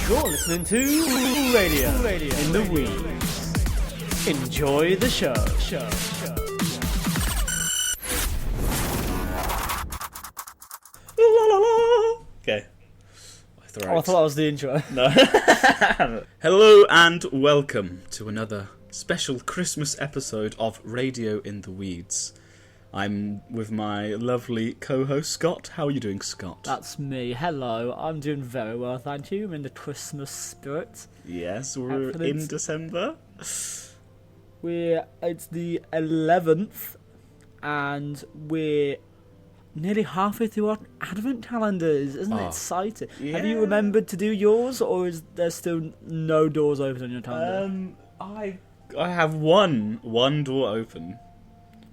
You're listening to Radio in the Weeds. Enjoy the show. La, la, la. Okay. Oh, I thought that was the intro. No. Hello and welcome to another special Christmas episode of Radio in the Weeds. I'm with my lovely co-host Scott. How are you doing, Scott? That's me. Hello. I'm doing very well, thank you. I'm in the Christmas spirit. Yes, we're in December. It's the 11th, and we're nearly halfway through our advent calendars. Isn't it exciting? Yeah. Have you remembered to do yours, or is there still no doors open on your calendar? I have one door open.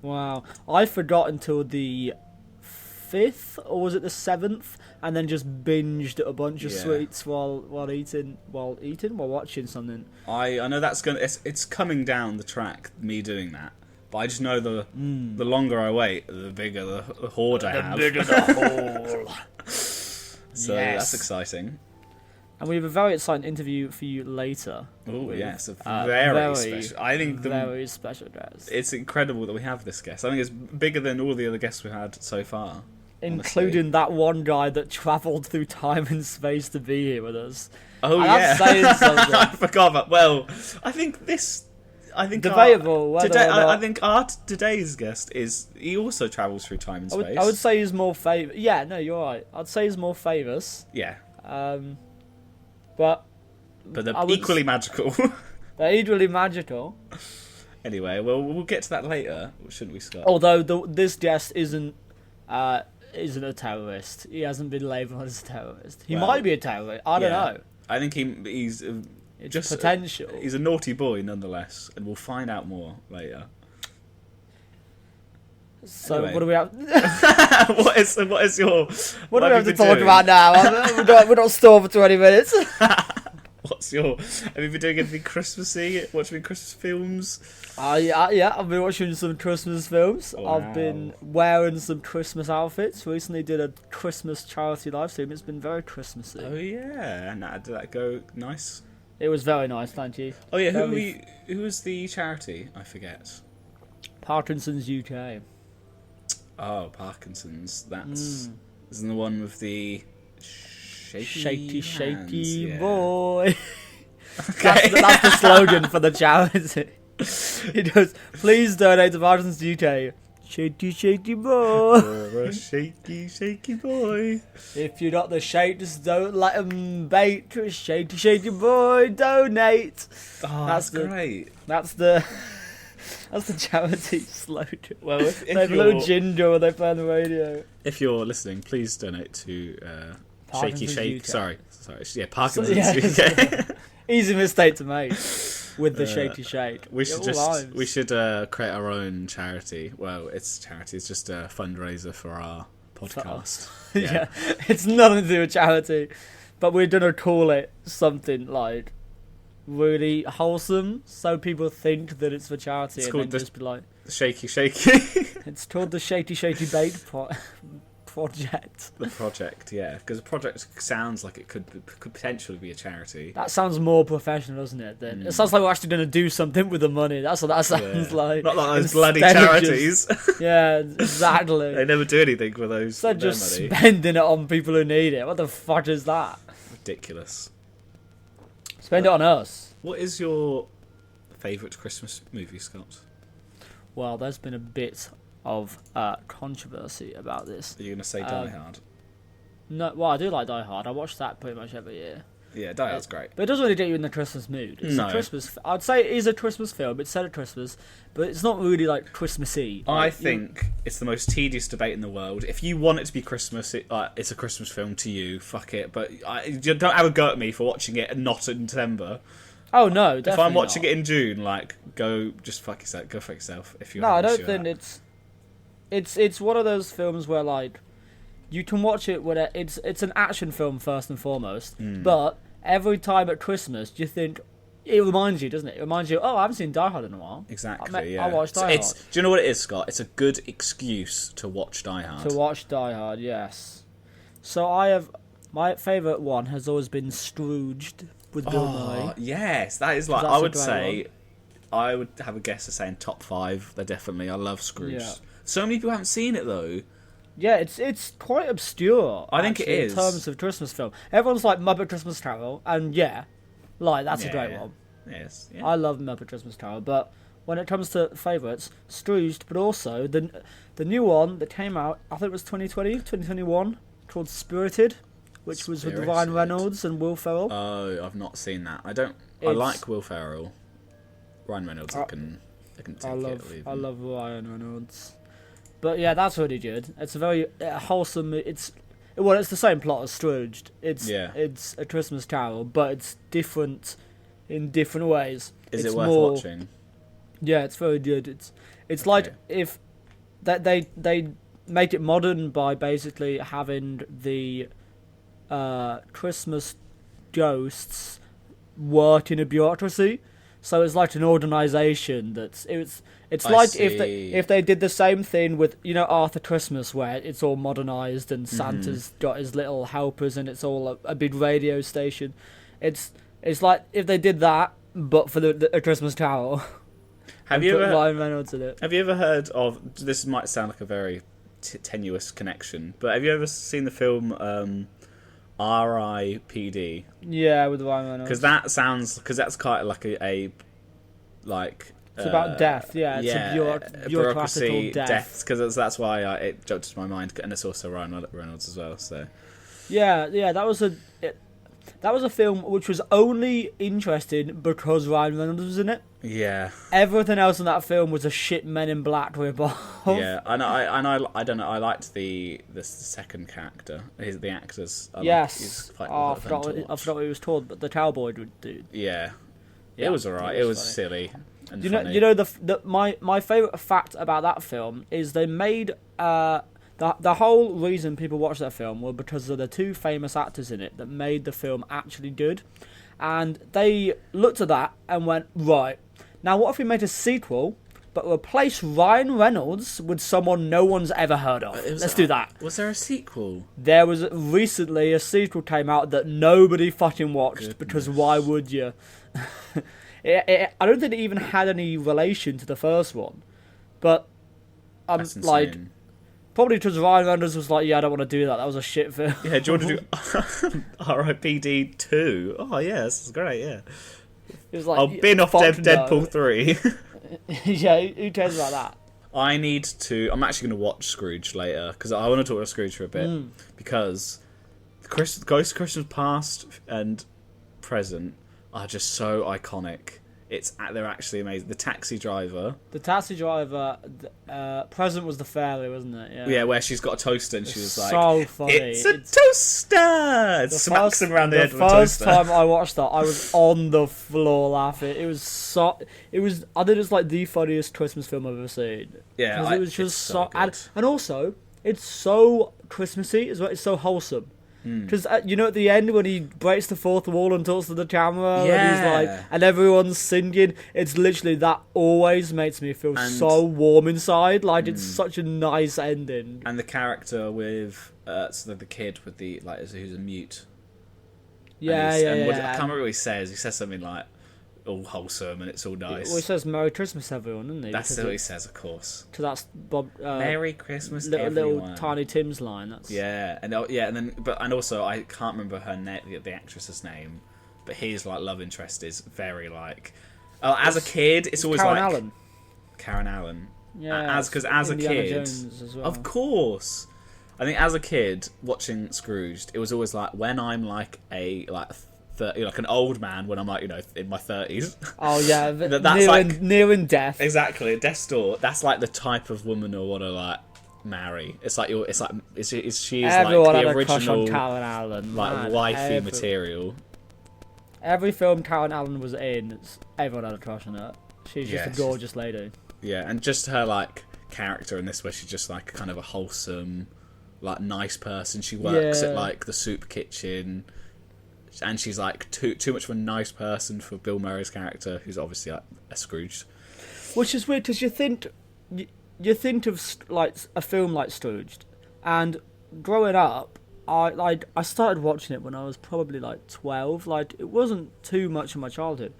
Wow. I forgot until the 5th, or was it the 7th, and then just binged a bunch of sweets while watching something. I know that's it's coming down the track, me doing that. But I just know the longer I wait, the bigger the hoard I have. The bigger the hole. So that's exciting. And we have a very exciting interview for you later. Oh yes, a very special. I think very special guest. It's incredible that we have this guest. I think it's bigger than all the other guests we've had so far, including that one guy that travelled through time and space to be here with us. Oh and yeah, that's saying something. I forgot about. Well, I think debatable. I think today's guest he also travels through time and space. I would say he's more famous. Yeah, no, you're right. I'd say he's more famous. Yeah. But they're equally magical. They're equally magical. Anyway, well, we'll get to that later, shouldn't we, Scott? Although this guest isn't a terrorist. He hasn't been labelled as a terrorist. He might be a terrorist. I don't know. I think he's just potential. He's a naughty boy, nonetheless, and we'll find out more later. So anyway. What do we have? What is your? What do we have to talk about now? We're not stored for 20 minutes. Have you been doing anything Christmassy? Watching Christmas films? Yeah, I've been watching some Christmas films. Wow. I've been wearing some Christmas outfits. Recently did a Christmas charity live stream. It's been very Christmassy. Oh yeah, and did that go nice? It was very nice, thank you. Oh yeah, who was the charity? I forget. Parkinson's UK. Oh, Parkinson's. That's isn't the one with the shaky hands, boy. Okay. That's the slogan for the charity. It goes, please donate to Parkinson's UK. Shaky boy. You're a shaky boy. If you got the shakes, don't let them bait. Shaky boy, donate. Oh, that's great. That's the charity slogan. Well, if they have a little ginger when they play on the radio. If you're listening, please donate to Parkinson's UK. Sorry. Yeah, Parkinson's UK. Easy mistake to make with the shaky shake. We should create our own charity. Well, it's charity. It's just a fundraiser for our podcast. Yeah, it's nothing to do with charity, but we're gonna call it something like really wholesome, so people think that it's for charity, it's and called then just be like shaky. It's called the shaky bait project. The project, yeah, because the project sounds like it could potentially be a charity. That sounds more professional, doesn't it? Then it sounds like we're actually going to do something with the money. That's what that sounds like. Not like those bloody charities. Yeah, exactly. They never do anything with those. Instead of just spending it on people who need it. What the fuck is that? Ridiculous. Spend it on us. What is your favourite Christmas movie, Scott? Well, there's been a bit of controversy about this. Are you going to say Die Hard? No, well, I do like Die Hard. I watch that pretty much every year. Yeah, Die Hard's great. But it doesn't really get you in the Christmas mood. It's a Christmas. I'd say it is a Christmas film. It's set at Christmas, but it's not really like Christmassy. I think it's the most tedious debate in the world. If you want it to be Christmas, it's a Christmas film to you. Fuck it. But you don't have a go at me for watching it and not in December. Oh no, definitely. If I'm watching it in June, go fuck yourself. Go fuck yourself. If you. No, I don't think it's one of those films where like you can watch it when it's an action film first and foremost, but every time at Christmas you think it reminds you, doesn't it? It reminds you, I haven't seen Die Hard in a while. Exactly. I watched Die Hard. Do you know what it is, Scott? It's a good excuse to watch Die Hard. To watch Die Hard, yes. So I have My favourite one has always been Scrooged with Bill Murray. Yes, that is like, That's I a would great say, I would have a guess of saying top 5. They're definitely, I love Scrooge. Yeah. So many people haven't seen it though. Yeah, it's quite obscure. I think it actually, is. in terms of Christmas film. Everyone's like Muppet Christmas Carol, and that's a great one. Yes. Yeah. I love Muppet Christmas Carol, but when it comes to favourites, Scrooged, but also the new one that came out, I think it was 2020, 2021, called Spirited, which was with Ryan Reynolds and Will Ferrell. Oh, I've not seen that. I like Will Ferrell. Ryan Reynolds, I can take it or leave I him. love Ryan Reynolds. But yeah, that's really good. It's a very wholesome. It's the same plot as Scrooged. It's a Christmas Carol, but it's different in different ways. Is it's it worth more, watching? Yeah, it's very good. It's like if that they make it modern by basically having the Christmas ghosts work in a bureaucracy. So it's like an organisation it's like if they did the same thing with Arthur Christmas, where it's all modernised and Santa's got his little helpers and it's all a big radio station. It's like if they did that, but for the Christmas Carol. Have you ever Ryan Reynolds in it? Have you ever heard of? This might sound like a very tenuous connection, but have you ever seen the film R.I.P.D.? Yeah, with Ryan Reynolds. Because that's kind of like a it's about death. Yeah, it's a bureaucracy death. Because that's why it jumped to my mind, and it's also Ryan Reynolds as well. So yeah, that was a film which was only interesting because Ryan Reynolds was in it. Yeah. Everything else in that film was a shit Men in Black rip-off. Yeah, I don't know. I liked the second character, the actors. Yes. I forgot what he was called, but the cowboy dude. Yeah. It was alright. It was silly and funny. You know my favourite fact about that film is they made the whole reason people watched that film was because of the two famous actors in it that made the film actually good. And they looked at that and went, right, now what if we made a sequel but replace Ryan Reynolds with someone no one's ever heard of? Let's do that. Was there a sequel? There was recently a sequel came out that nobody fucking watched because why would you? I don't think it even had any relation to the first one. But That's insane. Probably because Ryan Reynolds was like, yeah, I don't want to do that. That was a shit film. Yeah, do you want to do R.I.P.D. 2? Oh, yeah, this is great, yeah. It was like, I'll bin off Deadpool 3. Yeah, who cares about that? I'm actually going to watch Scrooge later, because I want to talk about Scrooge for a bit, because Ghost Christmas Past and Present are just so iconic. They're actually amazing. The taxi driver, Present was the fairy, wasn't it? Yeah, where she's got a toaster and she was like, so funny. It's a toaster! It smacks him around the head with a toaster. The first time I watched that, I was on the floor laughing. I think it was like the funniest Christmas film I've ever seen. Yeah, it was just so good. And also, it's so Christmassy as well. It's so wholesome. Because at the end when he breaks the fourth wall and talks to the camera, and he's like, and everyone's singing, it's literally that always makes me feel so warm inside. Like it's such a nice ending. And the character with the kid with the who's a mute. Yeah, I can't remember what he says. He says something like, all wholesome and it's all nice. Well, he says Merry Christmas, everyone, doesn't he? That's what he says, of course. Because that's Bob. Merry Christmas, everyone. Little Tiny Tim's line. That's... Yeah, and also I can't remember the actress's name, but his love interest is very as a kid, it's always Karen Allen. Karen Allen. Yeah, because as a kid, Jones as well. of course. I think as a kid watching Scrooged, it was always when I'm an old man when I'm in my 30s. Oh yeah, that's nearing death. Exactly, at death's door. That's the type of woman I want to marry. She's Everyone the had original a crush on Karen Allen, wifey material. Every film Karen Allen was in, everyone had a crush on her. She's just a gorgeous lady. Yeah, and just her character in this, where she's just kind of a wholesome, nice person. She works at the soup kitchen. And she's too much of a nice person for Bill Murray's character, who's obviously a Scrooge. Which is weird because you think of a film like Scrooged, and growing up, I started watching it when I was probably like 12. Like it wasn't too much of my childhood,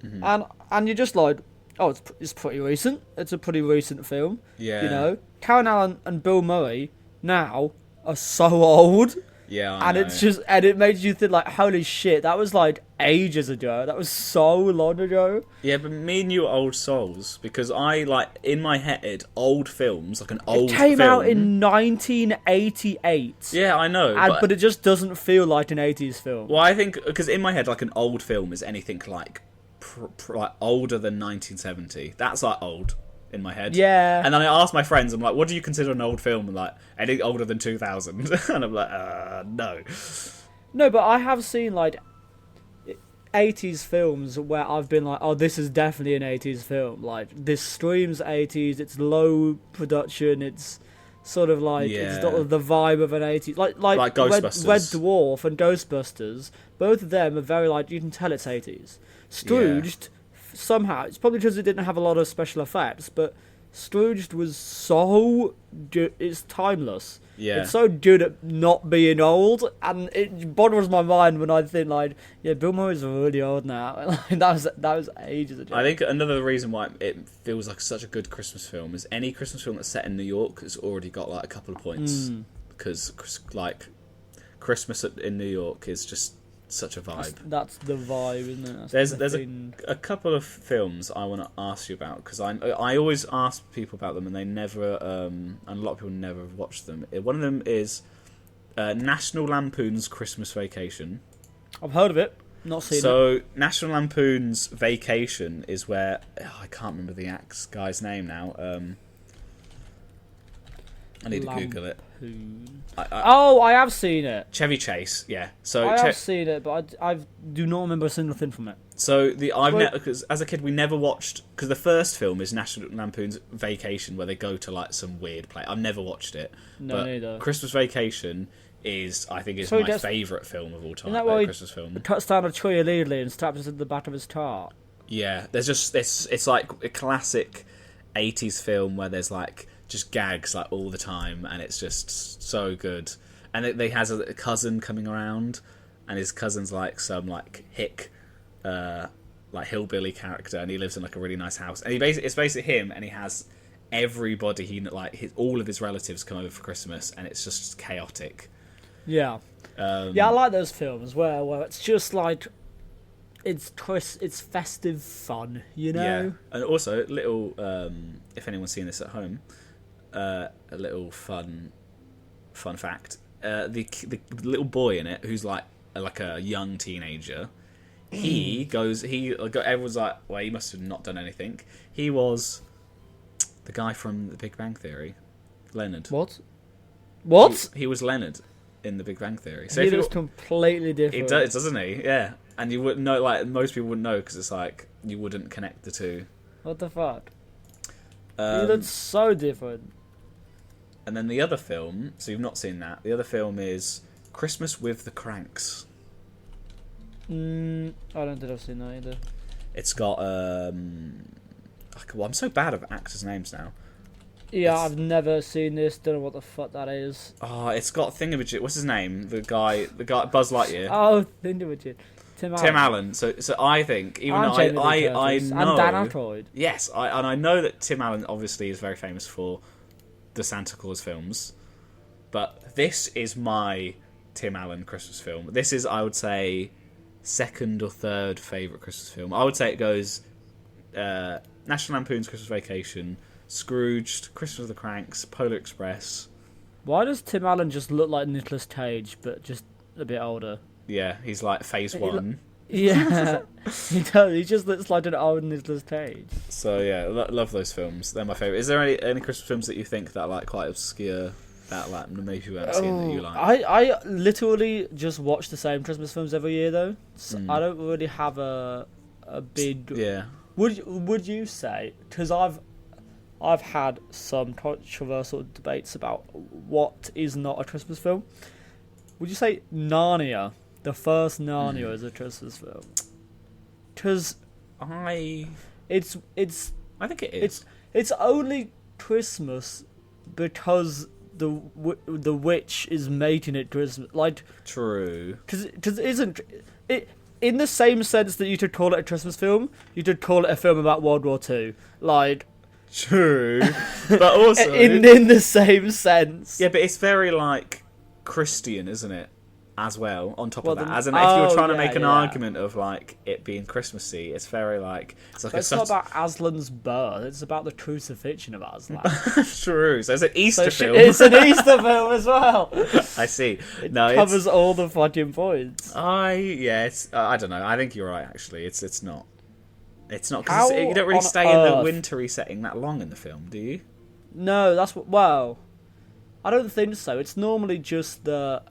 and you're just like, oh, it's pretty recent. It's a pretty recent film. Yeah. You know, Karen Allen and Bill Murray now are so old. Yeah, And it's just, and it makes you think like, holy shit, that was like ages ago. That was so long ago. Yeah, but me and you are old souls, because I, like, in my head, old films, like an old film... It came out in 1988. Yeah, I know. But it just doesn't feel like an 80s film. Well, I think, because in my head, like, an old film is anything like, like older than 1970. That's, like, old in my head. Yeah. And then I asked my friends, I'm like, what do you consider an old film? And like, anything older than 2000? And I'm like, no. No, but I have seen, like, 80s films where I've been like, oh, this is definitely an 80s film. Like, this screams 80s, it's low production, it's sort of like, it's sort of the vibe of an 80s. Like Ghostbusters. Red Dwarf and Ghostbusters, both of them are very, like, you can tell it's 80s. Scrooged, somehow, it's probably because it didn't have a lot of special effects, but Scrooged was so good, it's timeless. Yeah. It's so good at not being old, and it bothers my mind when I think, like, yeah, Bill Murray's really old now. Like, that was ages ago. I think another reason why it feels like such a good Christmas film is any Christmas film that's set in New York has already got, like, a couple of points. Because, like, Christmas in New York is just such a vibe. That's the vibe, isn't it? There's a couple of films I want to ask you about, because I always ask people about them and they never and a lot of people never watch them. One of them is National Lampoon's Christmas Vacation. I've heard of it, not seen it. So National Lampoon's Vacation is where I can't remember the guy's name now. I need to Google it. I have seen it. Chevy Chase, yeah. So I have seen it, but I do not remember a single thing from it. So because as a kid we never watched, because the first film is National Lampoon's Vacation, where they go to like some weird place. I've never watched it. No, neither. Christmas Vacation is, I think, my favourite film of all time. Isn't that why Christmas film? He cuts down a tree illegally and straps it to the back of his car. Yeah, there's just it's like a classic 80s film where there's like just gags like all the time, and it's just so good. And they has a cousin coming around, and his cousin's like some like hick, like hillbilly character, and he lives in like a really nice house. And it's basically him, and he has everybody all of his relatives come over for Christmas, and it's just chaotic. Yeah, I like those films where it's just like it's festive fun, you know. Yeah, and also little if anyone's seen this at home. A little fun fact: the little boy in it, who's like a young teenager, everyone's like, well, he must have not done anything. He was the guy from The Big Bang Theory, Leonard. What? He was Leonard in The Big Bang Theory. So he looks completely different. It does, doesn't he? Yeah, and you wouldn't know. Like most people wouldn't know, because it's like you wouldn't connect the two. What the fuck? He looks so different. And then the other film, so you've not seen that. The other film is Christmas with the Cranks. I don't think I've seen that either. It's got I'm so bad at actors' names now. Yeah, I've never seen this. Don't know what the fuck that is. Oh, it's got Thingamajig. What's his name? The guy, Buzz Lightyear. Oh, Thingamajig. Tim Allen. So I think, even though I know, and Dan Aykroyd. Yes, I know that Tim Allen obviously is very famous for the Santa Claus films, but this is my Tim Allen Christmas film. This is, I would say, second or third favourite Christmas film. I would say it goes National Lampoon's Christmas Vacation, Scrooged, Christmas with the Cranks, Polar Express. Why does Tim Allen just look like Nicolas Cage, but just a bit older? Yeah, he's like phase one. Yeah, he does. He just looks like an old Nicolas Cage. So yeah, love those films. They're my favourite. Is there any Christmas films that you think that are like quite obscure, that like maybe you haven't seen that you like? I literally just watch the same Christmas films every year though. So I don't really have a big. Yeah. Would you say, because I've had some controversial debates about what is not a Christmas film. Would you say Narnia? The first Narnia is a Christmas film. Because I think it is. It's It's only Christmas because the witch is mating at Christmas. Like, True. because isn't it in the same sense that you could call it a Christmas film? You could call it a film about World War Two. Like, True. But also in the same sense. Yeah, but it's very like Christian, isn't it? As well, on top of that, then- as in if you're trying to yeah, make an yeah. argument of like it being Christmassy, it's very like it's like But it's not about Aslan's birth. It's about the crucifixion of Aslan. True. So it's an Easter film. It's an Easter film as well. I see. It No, covers all the fucking points. it's I don't know. I think you're right. Actually, it's not. It's not How because you don't really on stay in the earth- wintry setting that long in the film, do you? No, that's what. Well, I don't think so. It's normally just the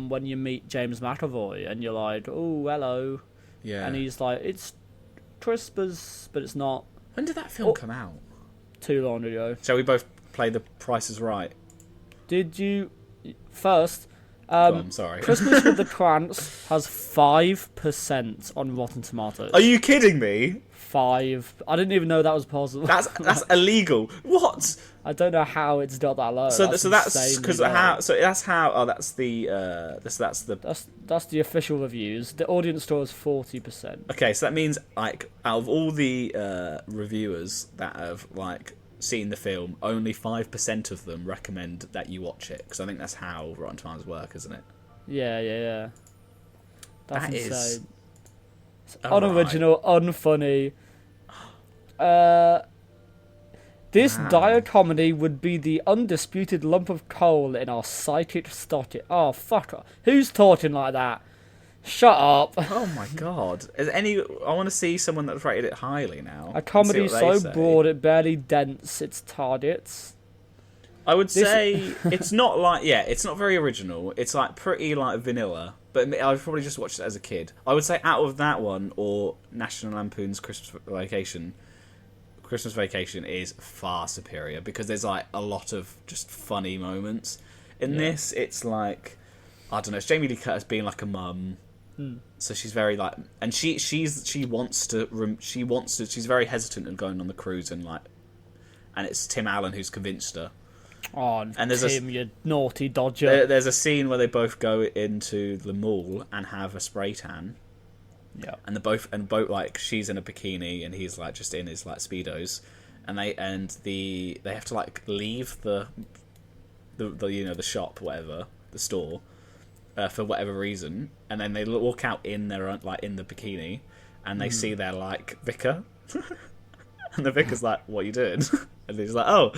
when you meet James McAvoy and you're like, oh, hello, Yeah. and he's like, it's Christmas, but it's not When did that film come out? too long ago. Shall we both play The Price is Right? Did you first? Go on, sorry. Christmas with the Cranks has 5% on Rotten Tomatoes. Are you kidding me? 5. I didn't even know that was possible. That's illegal. What? I don't know how it's got that low. So that's insanely because low. how? So that's how? Oh, that's the that's the. That's the official reviews. The audience score is 40%. Okay, so that means like out of all the reviewers that have like seen the film, only 5% of them recommend that you watch it, because I think that's how Rotten Tomatoes work, isn't it? Yeah. That's That is insane. It's alright. unoriginal, unfunny. This Wow. dire comedy would be the undisputed lump of coal in our psychic stock. Oh, fuck off. Who's talking like that? Shut up. Oh my god! Is any? I want to see someone that's rated it highly now. A comedy and see what they so say. broad it barely dents its targets. I would say it's not like it's not very original. It's like pretty like vanilla. But I've probably just watched it as a kid. I would say out of that one or National Lampoon's Christmas Vacation is far superior, because there's like a lot of just funny moments. In this, it's like I don't know. It's Jamie Lee Curtis being like a mum. So she's very like, and she wants to. She's very hesitant in going on the cruise, and it's Tim Allen who's convinced her. Oh, And there's Tim, you naughty dodger. There's a scene where they both go into the mall and have a spray tan. Yeah. And both like she's in a bikini and he's like just in his like speedos, and they have to like leave the the shop, whatever, the store, for whatever reason, and then they walk out in their like in the bikini, and they see their like vicar, and the vicar's like, "What are you doing?" And he's like, "Oh,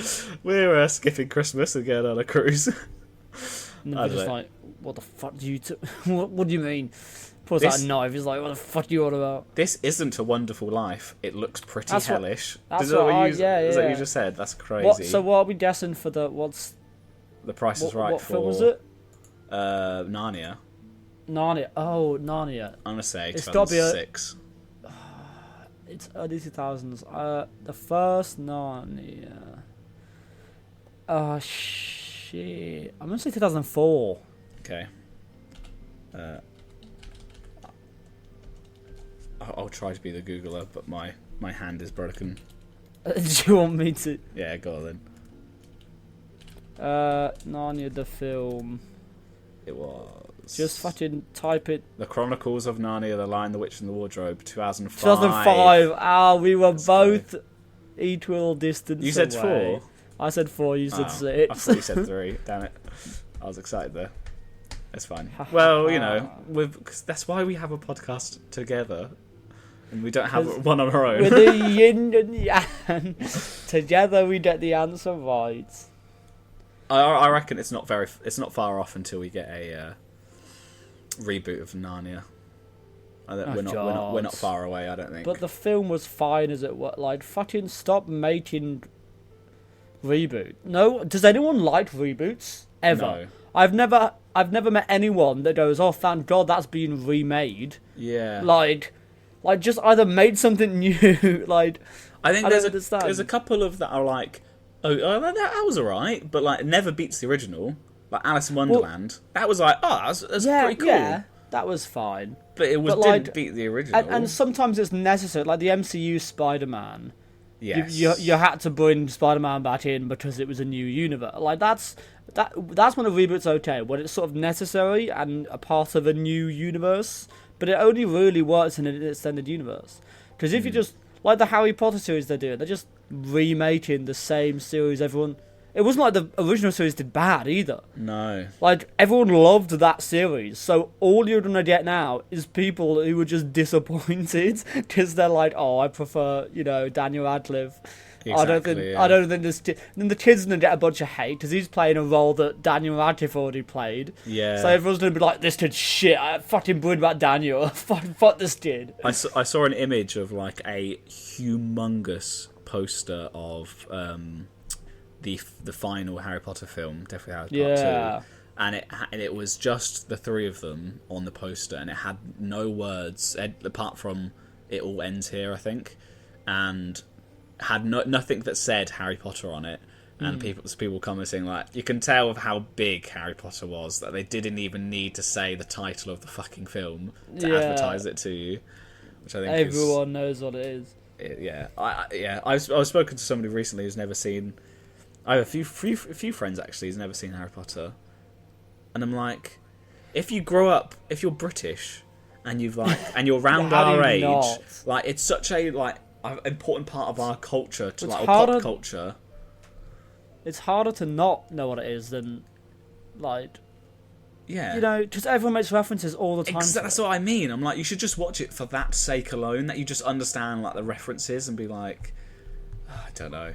we're skipping Christmas and going on a cruise." And I they're just don't know. like, what the fuck do you... what do you mean? Pulls out a knife. He's like, what the fuck are you on about? This isn't A Wonderful Life. It looks pretty That's what- hellish. that's Is that what I- you, yeah, is that what yeah. you just said? That's crazy. So what are we guessing for the... The Price is Right what for... film was it? Narnia. Narnia. Oh, Narnia. I'm going to say It's gotta be a- 2006. It's early 2000s. The first Narnia... Oh, shit. I'm going to say 2004. Okay. I'll try to be the Googler, but my hand is broken. Do you want me to... Yeah, go on then. Narnia the film. It was... Just fucking type it. The Chronicles of Narnia, The Lion, the Witch and the Wardrobe, 2005. 2005. We were both equal distance You said away. 4? I said 4, you said Oh, 6. I thought you said 3. Damn it. I was excited there. It's fine. Well, you know, cause that's why we have a podcast together. And we don't have one on our own. With the yin and yang. Together we get the answer right. I reckon it's not far off until we get a reboot of Narnia. We're not far away, I don't think. But the film was fine as it was. Like, fucking stop making reboot. No, does anyone like reboots ever? No. I've never met anyone that goes, "Oh, thank God that's been remade." Yeah. Like just either made something new. Like, I think I don't understand. there's a couple of that are like, that was alright, but like never beats the original. Like Alice in Wonderland, that was like, that's pretty cool. Yeah, that was fine. But it didn't beat the original. And sometimes it's necessary. Like the MCU Spider-Man. Yes. You had to bring Spider-Man back in because it was a new universe. Like, that's That's when a reboot's okay, when it's sort of necessary and a part of a new universe. But it only really works in an extended universe. Because if you just like the Harry Potter series they're doing, they're just remaking the same series. Everyone, it wasn't like the original series did bad either. No. Like everyone loved that series, so all you're gonna get now is people who were just disappointed because they're like, oh, I prefer Daniel Radcliffe. Exactly, I don't think then the kid's gonna get a bunch of hate because he's playing a role that Daniel Radcliffe already played. Yeah. So everyone's gonna be like, this kid's shit. I fucking worried about Daniel. fuck this kid. I saw an image of like a humongous poster of the final Harry Potter film, Deathly Hallows Part 2, and it was just the three of them on the poster, and it had no words apart from "It all ends here," I think, and had nothing that said Harry Potter on it. And people commenting like, you can tell of how big Harry Potter was that they didn't even need to say the title of the fucking film to advertise it to you, which I think everyone knows what it is. I've spoken to somebody recently who's never seen. I have a few friends actually who's never seen Harry Potter, and I'm like, if you're British and you're around our age, like it's such a important part of our culture to pop culture. It's harder to not know what it is than just everyone makes references all the time. That's what I mean. I'm like, you should just watch it for that sake alone, that you just understand like the references and be like, oh, I don't know.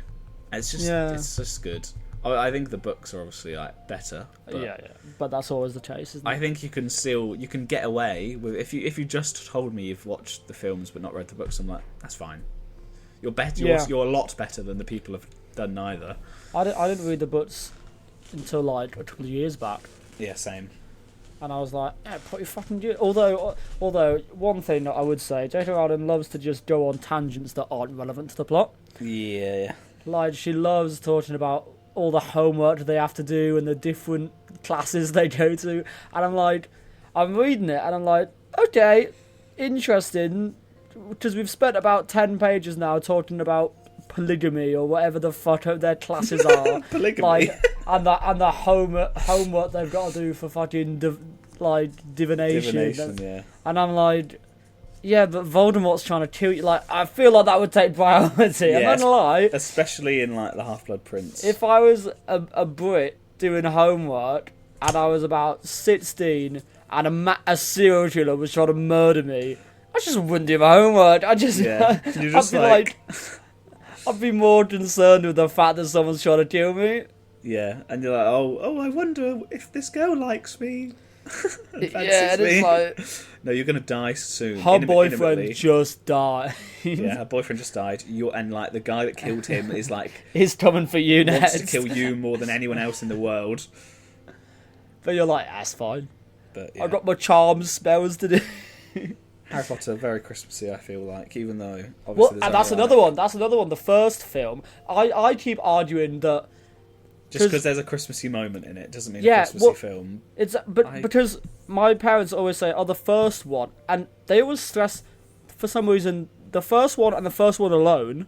It's just good. I think the books are obviously like better. But but that's always the case, isn't it? I think you can get away with if you just told me you've watched the films but not read the books. I'm like, that's fine. You're better. You're a lot better than the people have done neither. I didn't read the books until like a couple of years back. Yeah, same. And I was like, yeah, pretty fucking good. Although one thing that I would say, J.K. Rowling loves to just go on tangents that aren't relevant to the plot. Yeah. Like she loves talking about all the homework they have to do and the different classes they go to, and I'm like, I'm reading it and I'm like, okay, interesting. Because we've spent about 10 pages now talking about polygamy or whatever the fuck their classes are. Polygamy. And the homework they've got to do for fucking divination. Yeah. And I'm like, yeah, but Voldemort's trying to kill you. Like, I feel like that would take priority. I'm not gonna lie. Especially in like the Half-Blood Prince. If I was a Brit doing homework and I was about 16 and a serial killer was trying to murder me, I just wouldn't do my homework. I'd be more concerned with the fact that someone's trying to kill me. Yeah, and you're like, oh, I wonder if this girl likes me. It's like, no, you're gonna die soon. Her boyfriend just died. Yeah, her boyfriend just died. And like the guy that killed him is like, he's coming for you next. Wants to kill you more than anyone else in the world. But you're like, that's fine. But yeah. I've got my charms spells to do. Harry Potter, very Christmassy, I feel like, even though obviously and that's another one. That's another one. The first film, I keep arguing that just because there's a Christmassy moment in it doesn't mean a Christmassy film. Because my parents always say, "Oh, the first one," and they always stress for some reason the first one and the first one alone.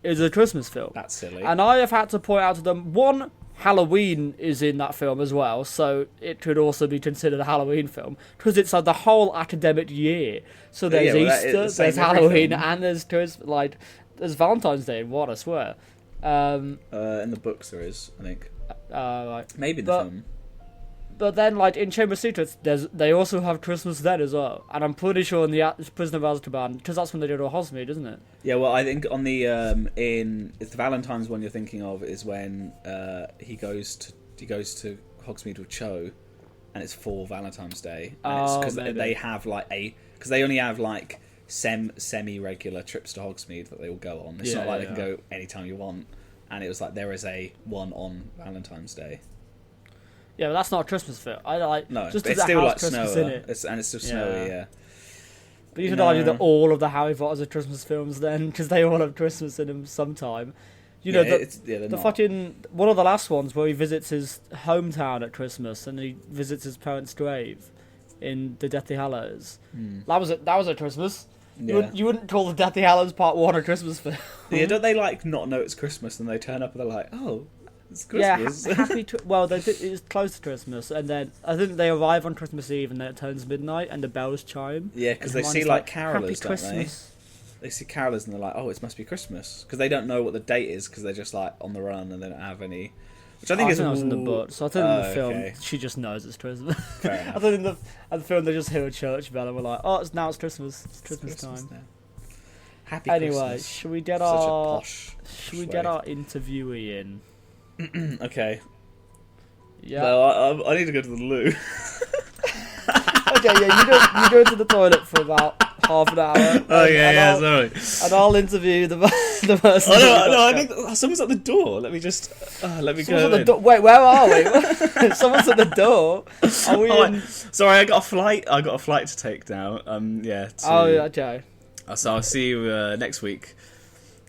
Is a Christmas film. That's silly. And I have had to point out to them, one, Halloween is in that film as well, so it could also be considered a Halloween film because it's like the whole academic year. So there's Easter, there's Halloween, and there's there's Valentine's Day in one, I swear. In the books there is, I think. Right. Maybe in the film. But then, like in Chamber of Secrets, they also have Christmas then as well, and I'm pretty sure in the Prisoner of Azkaban, because that's when they go to Hogsmeade, isn't it? Yeah, well, I think on the it's the Valentine's one you're thinking of is when he goes to Hogsmeade with Cho, and it's for Valentine's Day, and it's because they have because they only have like semi-regular trips to Hogsmeade that they will go on. It's not like they can go anytime you want, and it was like there is a one on Valentine's Day. Yeah, but that's not a Christmas film. No, just it's still like Christmas snowy, in it. It's still snowy, yeah. But you could argue that all of the Harry Potters are Christmas films then, because they all have Christmas in them sometime. The fucking one of the last ones where he visits his hometown at Christmas and he visits his parents' grave in the Deathly Hallows. That was a Christmas. Yeah. You wouldn't call the Deathly Hallows Part 1 a Christmas film. Yeah, don't they like not know it's Christmas and they turn up and they're like, oh, It's Yeah, Christmas. well, it's close to Christmas, and then I think they arrive on Christmas Eve, and then it turns midnight, and the bells chime. Yeah, because they And see Hermione's carolers, Happy don't Christmas. they? They see carolers and they're like, "Oh, it must be Christmas," because they don't know what the date is because they're just on the run and they don't have any. Which I think is that was in the book. So I think in the film, okay. she just knows it's Christmas. Fair enough. I think in the film they just hear a church bell and we're like, oh, it's Christmas. It's Christmas time. now. Happy Anyway, Christmas. should we get Such a posh way. our interviewee in? Okay. Yeah. No, I need to go to the loo. Okay, yeah, you go to the toilet for about half an hour. Oh yeah, sorry. And I'll interview the person. Oh no, I think someone's at the door. Let me just let me Someone's go. at the door. Wait, where are we? Someone's at the door. Are we in? Sorry, I got a flight. I got a flight to take now. Yeah. Oh, okay. So I'll see you next week,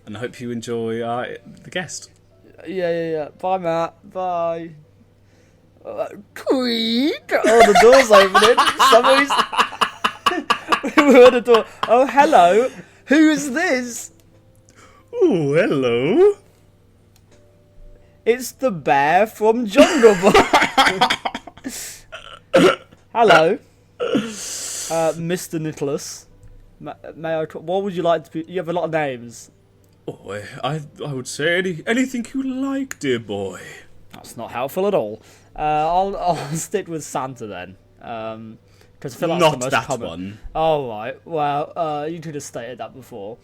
and I hope you enjoy the guest. Yeah. Bye, Matt. Bye. Creak! Oh, the door's opening. Somebody's. We heard the door. Oh, hello. Who is this? Oh, hello. It's the bear from Jungle Book. Hello, Mr. Nicholas. May I? What would you like to be? You have a lot of names. Oh, I would say anything you like, dear boy. That's not helpful at all. I'll stick with Santa then. Because I feel like Not that's the most that common. one. Oh right. Well, you could have stated that before.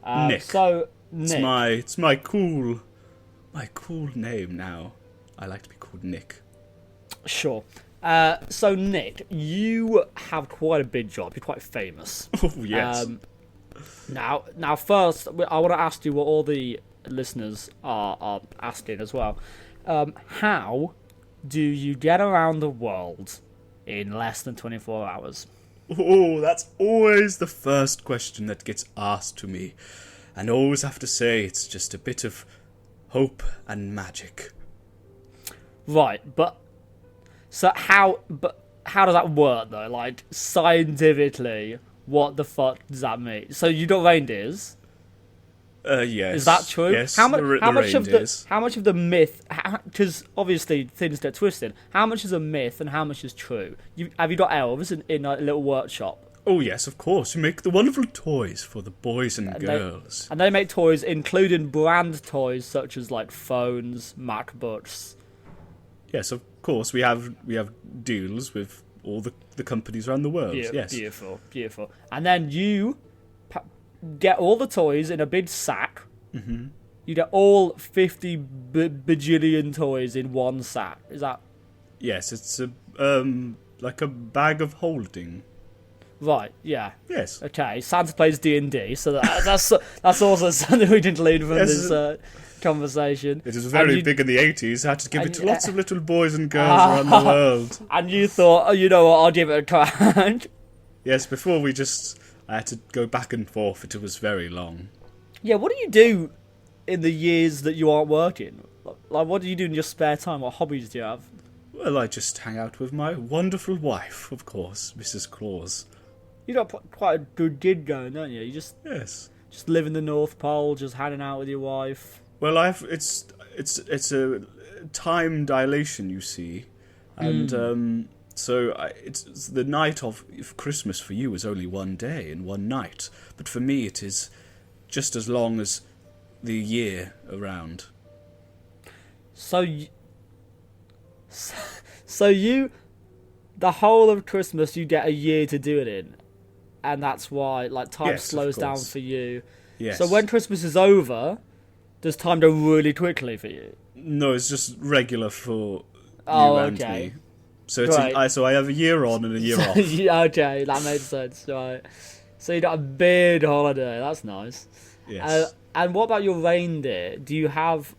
Nick. So Nick. It's my cool name now. I like to be called Nick. Sure. So Nick, you have quite a big job. You're quite famous. Oh yes. Now, first, I want to ask you what all the listeners are asking as well. How do you get around the world in less than 24 hours? Oh, that's always the first question that gets asked to me. And I always have to say it's just a bit of hope and magic. Right, but how does that work though? Like scientifically, what the fuck does that mean? So you got reindeers? Yes. Is that true? Yes. How much reindeers. of the myth? Because obviously things get twisted. How much is a myth and how much is true? Have you got elves in a little workshop? Oh yes, of course. You make the wonderful toys for the boys and girls. And they make toys, including brand toys such as like phones, MacBooks. Yes, of course. We have deals with all the companies around the world. Yes. Beautiful. And then you get all the toys in a big sack. Mm-hmm. You get all 50 bajillion toys in one sack. Is that? Yes, it's like a bag of holding. Right, yeah. Yes. Okay, Santa plays D&D, so that's also something we didn't learn from this conversation. It was very big in the 80s. I had to give it to lots of little boys and girls around the world. And you thought, oh, you know what, I'll give it a crack. Yes, before I had to go back and forth. It was very long. Yeah, what do you do in the years that you aren't working? Like, what do you do in your spare time? What hobbies do you have? Well, I just hang out with my wonderful wife, of course, Mrs. Claus. You got quite a good gig going, don't you? You just live in the North Pole, just hanging out with your wife. Well, it's a time dilation, you see, and so it's the night of Christmas for you is only one day and one night, but for me it is just as long as the year around. So you, the whole of Christmas, you get a year to do it in. And that's why, like, time slows down for you. Yes. So when Christmas is over, does time go really quickly for you? No, it's just regular for you and me. So it's so I have a year on and a year off. Okay, that makes sense. Right. So you got a big holiday. That's nice. Yes. And what about your reindeer? Do you have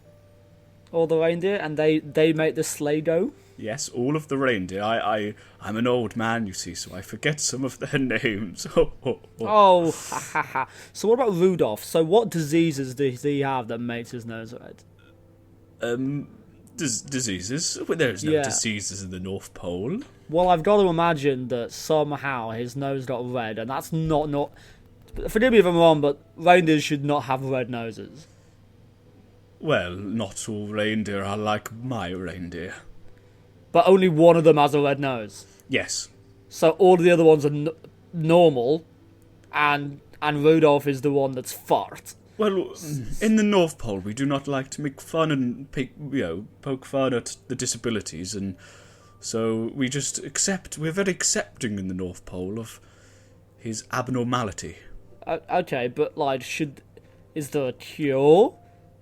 all the reindeer and they make the sleigh go? Yes, all of the reindeer. I'm an old man, you see, so I forget some of their names. Oh, ha ha ha. So what about Rudolph? So what diseases does he have that makes his nose red? Diseases? Well, there's no diseases in the North Pole. Well, I've got to imagine that somehow his nose got red, and that's not... Forgive me if I'm wrong, but reindeers should not have red noses. Well, not all reindeer are like my reindeer. But only one of them has a red nose. Yes. So all of the other ones are normal, and Rudolph is the one that's fucked. Well, in the North Pole, we do not like to make fun and poke fun at the disabilities, and so we just accept. We're very accepting in the North Pole of his abnormality. Okay, but like, is there a cure?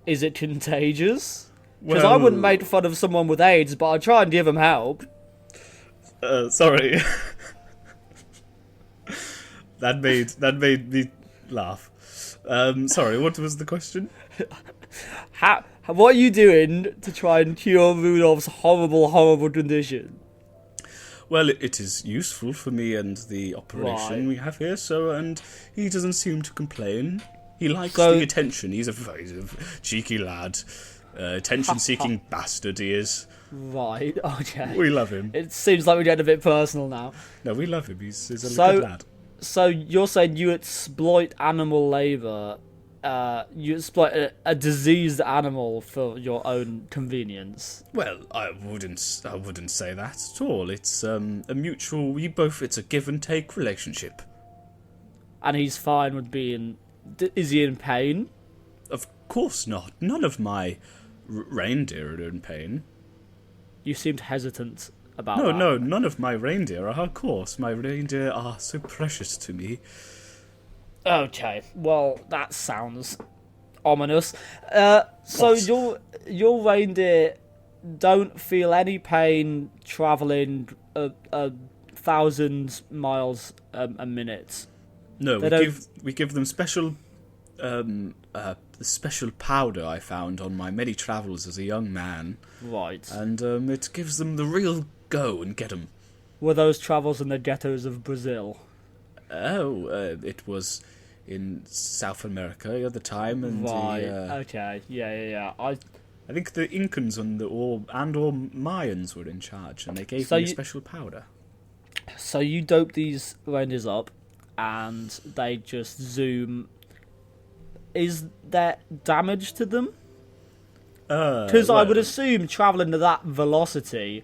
Is it contagious? Because I wouldn't make fun of someone with AIDS, but I'd try and give him help. Sorry. That made me laugh. Sorry, what was the question? What are you doing to try and cure Rudolph's horrible condition? Well, it is useful for me and the operation we have here, and he doesn't seem to complain. He likes the attention. He's a cheeky lad. Attention-seeking bastard he is. Right, okay. We love him. It seems like we're getting a bit personal now. No, we love him. He's a good lad. So you're saying you exploit animal labour, you exploit a diseased animal for your own convenience? Well, I wouldn't say that at all. It's a mutual. It's a give and take relationship. And he's fine with being. Is he in pain? Of course not. None of my reindeer are in pain. You seemed hesitant about that. No, none of my reindeer are. Of course, my reindeer are so precious to me. Okay, well, that sounds ominous. So your reindeer don't feel any pain travelling 1,000 miles a minute. No, we give them special the special powder I found on my many travels as a young man. Right. And it gives them the real go and get them. Were those travels in the ghettos of Brazil? Oh, it was in South America at the time, and right. Okay. Yeah. I think the Incans and or Mayans were in charge, and they gave me a special powder. So you dope these reindeers up, and they just zoom. Is there damage to them? Because I would assume travelling to that velocity,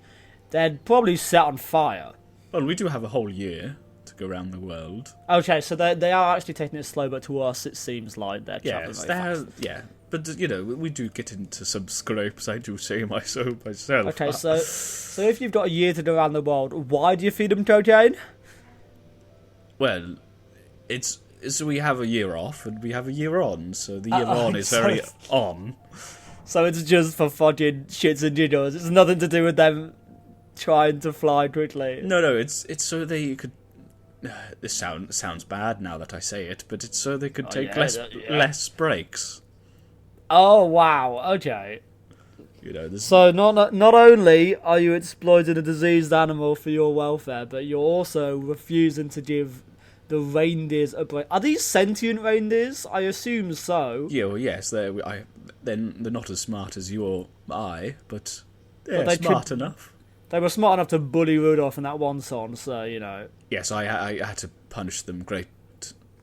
they'd probably set on fire. Well, we do have a whole year to go around the world. Okay, so they are actually taking it slow, but to us it seems like they're travelling very fast. Yeah, but we do get into some scrapes, I do say myself. Okay, so if you've got a year to go around the world, why do you feed them cocaine? Well, so we have a year off and we have a year on, so the year on is very on. So it's just for fucking shits and giggles. It's nothing to do with them trying to fly quickly. No, it's so they could. This sounds bad now that I say it, but it's so they could take less breaks. Oh wow! Okay. There's... So not only are you exploiting a diseased animal for your welfare, but you're also refusing to give the reindeers a break. Are these sentient reindeers? I assume so. Yeah, well, yes. They're not as smart as you or I, but they're smart enough. They were smart enough to bully Rudolph in that one song, so Yes, I had to punish them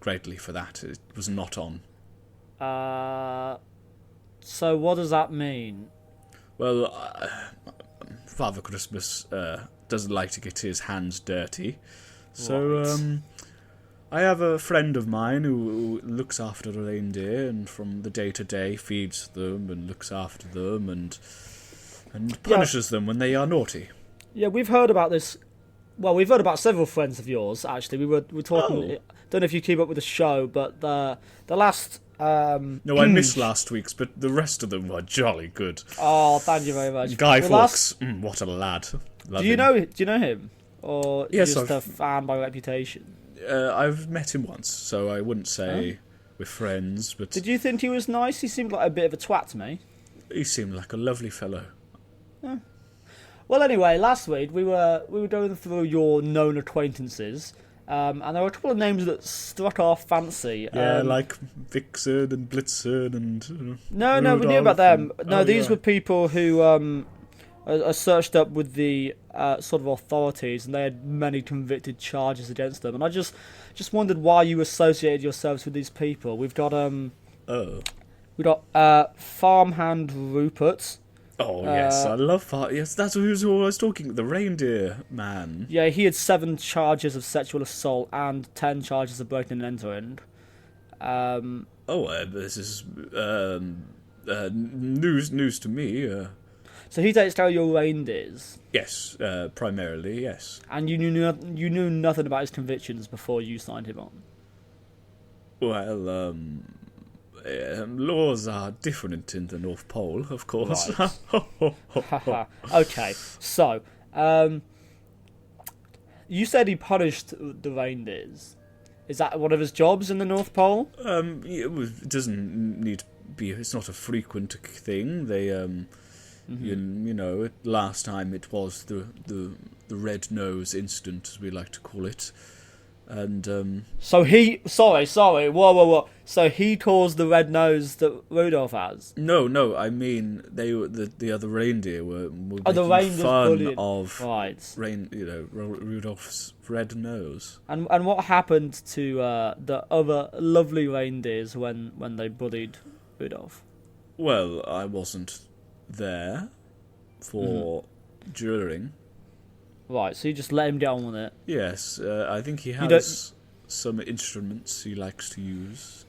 greatly for that. It was not on. So what does that mean? Well, Father Christmas doesn't like to get his hands dirty, so I have a friend of mine who looks after the reindeer, and from the day to day feeds them and looks after them and punishes them when they are naughty. Yeah, we've heard about this. Well, we've heard about several friends of yours. Actually, we were talking. Don't know if you keep up with the show, but the last. No, I missed last week's, but the rest of them were jolly good. Oh, thank you very much. Guy Fawkes, what a lad. Do you know him, or yes, just a fan by reputation? I've met him once, so I wouldn't say we're friends. But did you think he was nice? He seemed like a bit of a twat to me. He seemed like a lovely fellow. Yeah. Well, anyway, last week we were going through your known acquaintances. And there were a couple of names that struck our fancy. Yeah, like Vixen and Blitzen and... No, we knew about them. No, these were people who are searched up with the sort of authorities, and they had many convicted charges against them. And I just wondered why you associated yourselves with these people. We've got We got farmhand Rupert. Oh yes, I love that. Yes, that's who I was talking. The reindeer man. Yeah, he had 7 charges of sexual assault and 10 charges of breaking and entering. This is news to me. So he takes care of your reindeers. Yes, primarily yes. And you knew nothing about his convictions before you signed him on. Well, laws are different in the North Pole, of course. Right. Okay, so you said he punished the reindeers. Is that one of his jobs in the North Pole? It doesn't need to be. It's not a frequent thing. They, you know, last time it was the red nose incident, as we like to call it, and So he, sorry, whoa. So he caused the red nose that Rudolph has. No. I mean, the other reindeer were The making reindeers fun bullied. of Right. Rudolph's red nose. And what happened to the other lovely reindeers when they bullied Rudolph? Well, I wasn't there for during. Right, so you just let him get on with it. Yes, I think he don't- has some instruments he likes to use.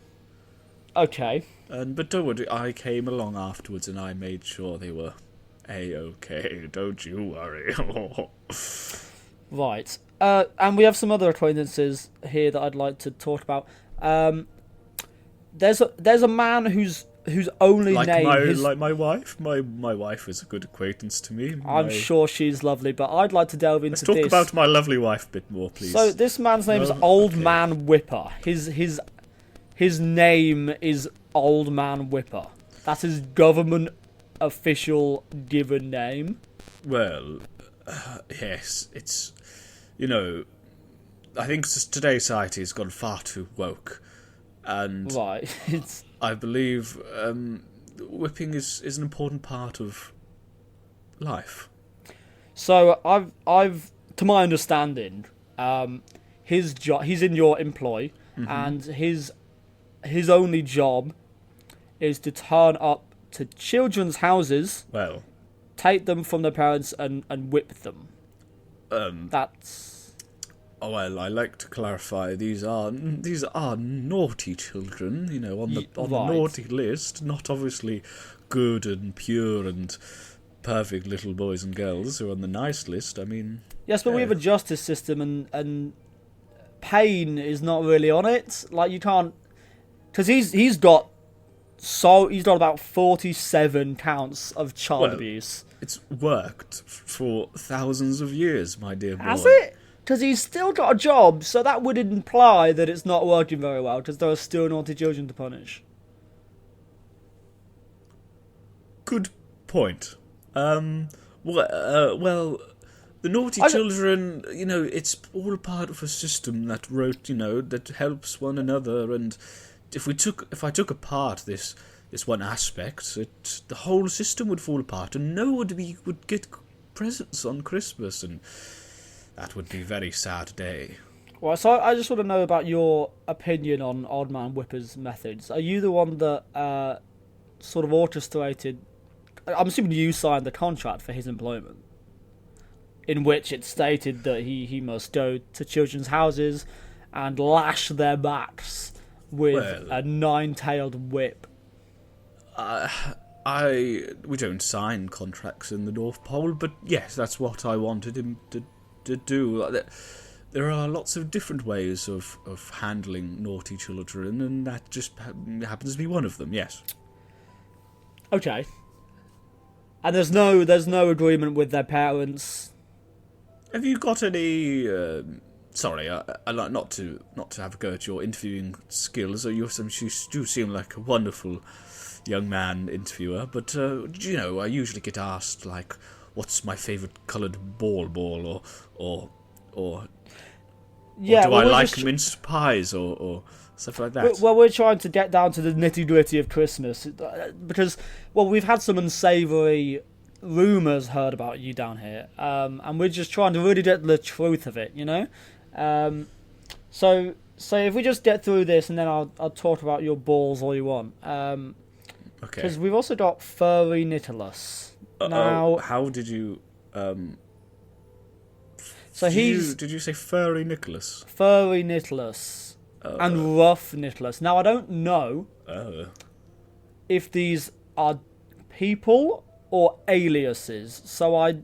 Okay. But don't worry, I came along afterwards and I made sure they were A-okay. Don't you worry. Right. And we have some other acquaintances here that I'd like to talk about. There's a man whose only name like my wife. My wife is a good acquaintance to me. I'm sure she's lovely, but I'd like to delve into Let's talk this. about my lovely wife a bit more, please. So this man's name is No? Old Okay. Man Whipper. His name is Old Man Whipper. That's his government official given name. Well, yes, it's, you know, I think today's society has gone far too woke, and Right. It's I believe whipping is an important part of life. so I've to my understanding, his job, he's in your employ, and his only job is to turn up to children's houses, Well, take them from their parents, and whip them. That's well, I like to clarify these are naughty children, you know, on the Right. naughty list, not obviously good and pure and perfect little boys and girls who are on the nice list. I mean, yes, but we have a justice system, and pain is not really on it. Like you can't, because he's got about 47 counts of child Well, abuse. it's worked for thousands of years, my dear boy. Has it? Because he's still got a job, so that would imply that it's not working very well, because there are still naughty children to punish. Good point. Well, the naughty children, you know, it's all part of a system that that helps one another. And if I took apart this one aspect, the whole system would fall apart, and nobody would get presents on Christmas, and that would be a very sad day. Well, so I just want to know about your opinion on Old Man Whipper's methods. Are you the one that sort of orchestrated? I'm assuming you signed the contract for his employment, in which it stated that he must go to children's houses and lash their backs with a 9-tailed whip. We don't sign contracts in the North Pole, but yes, that's what I wanted him to do. There are lots of different ways of handling naughty children, and that just happens to be one of them. Yes. Okay. And there's no agreement with their parents. Have you got any? Sorry, I like not to have a go at your interviewing skills. You do seem like a wonderful young man interviewer, but you know, I usually get asked like, "What's my favourite coloured ball?" or Yeah, do I like minced pies or stuff like that? Well, we're trying to get down to the nitty-gritty of Christmas, because, well, we've had some unsavoury rumours heard about you down here, and we're just trying to really get the truth of it, you know? So if we just get through this, and then I'll talk about your balls all you want. Okay. Because we've also got furry Nicholas. Now, How did you? so Did you say furry Nicholas? furry Nicholas and rough Nicholas. Now, I don't know if these are people or aliases, so I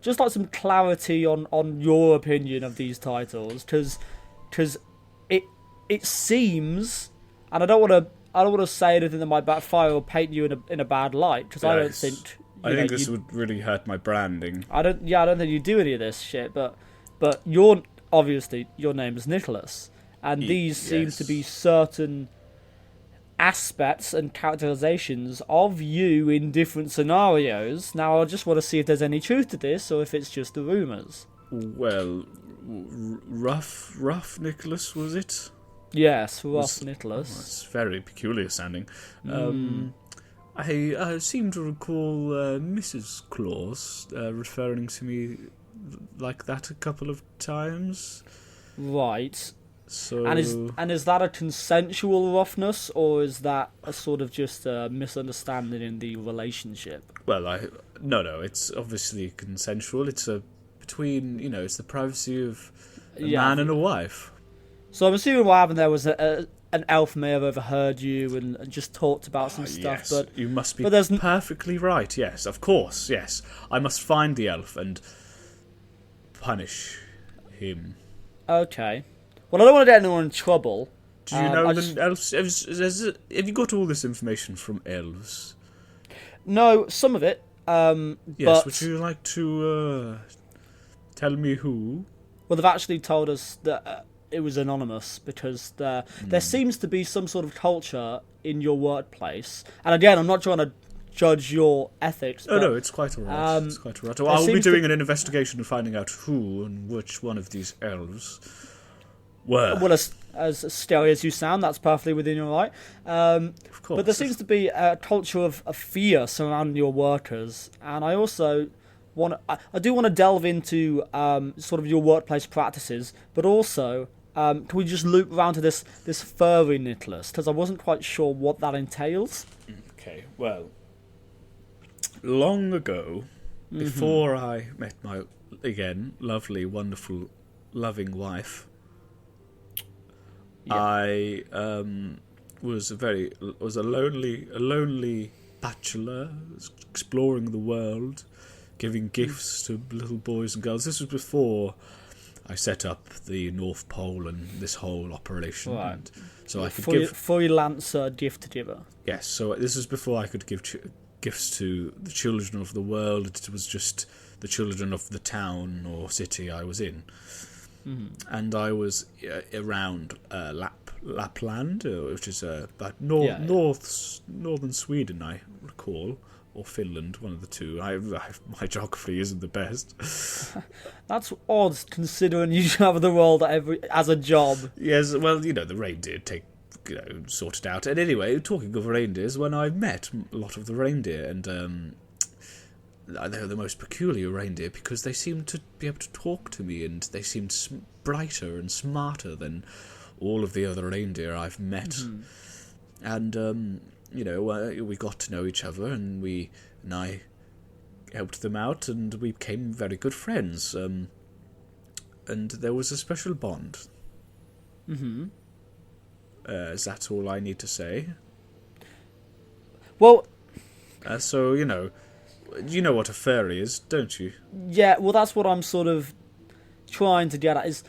just like some clarity on your opinion of these titles, because it seems, and I don't want to say anything that might backfire or paint you in a bad light, because I don't think. I think this would really hurt my branding. I don't think you do any of this shit, but you're obviously, your name is Nicholas, and these seem to be certain aspects and characterizations of you in different scenarios. Now, I just want to see if there's any truth to this, or if it's just the rumours. Well, rough Nicholas, was it? Yes, rough Nicholas. That's very peculiar sounding. I seem to recall Mrs. Claus referring to me like that a couple of times. Right. So, and is that a consensual roughness, or is that a sort of just a misunderstanding in the relationship? Well, no, it's obviously consensual. It's between, it's the privacy of a man and a wife. So I'm assuming what happened there was an elf may have overheard you and just talked about some stuff. Yes, but you must be there's perfectly right. Yes, of course. Yes, I must find the elf and punish him. Okay. Well, I don't want to get anyone in trouble. Do you know the elves? Have you got all this information from elves? No, some of it. Yes, but would you like to tell me who? Well, they've actually told us that it was anonymous, because there seems to be some sort of culture in your workplace. And again, I'm not trying to judge your ethics. Oh, no, it's quite all right. It's quite all right. Well, I'll be doing an investigation and finding out who and which one of these elves were. Well, as scary as you sound, that's perfectly within your right. Of course. But there seems to be a culture of fear surrounding your workers, and I also I do want to delve into sort of your workplace practices, but also can we just loop around to this furry Nicholas, because I wasn't quite sure what that entails. Okay, well, long ago, before I met my, again, lovely, wonderful, loving wife, I was a lonely bachelor, exploring the world, giving gifts to little boys and girls. This was before I set up the North Pole and this whole operation. Right. And so I could give freelancer gift giver. Yes. So this was before I could give gifts to the children of the world. It was just the children of the town or city I was in. And I was around Lapland, which is about northern Sweden, I recall, or Finland, one of the two. My geography isn't the best. That's odd, considering you travel the world as a job. Yes, well, the reindeer sort it out. And anyway, talking of reindeers, when I met a lot of the reindeer, and they're the most peculiar reindeer, because they seemed to be able to talk to me, and they seemed brighter and smarter than all of the other reindeer I've met. And we got to know each other, and I helped them out, and we became very good friends. And there was a special bond. Is that all I need to say? Well, so you know what a fairy is, don't you? Yeah, well, that's what I'm sort of trying to get at. Is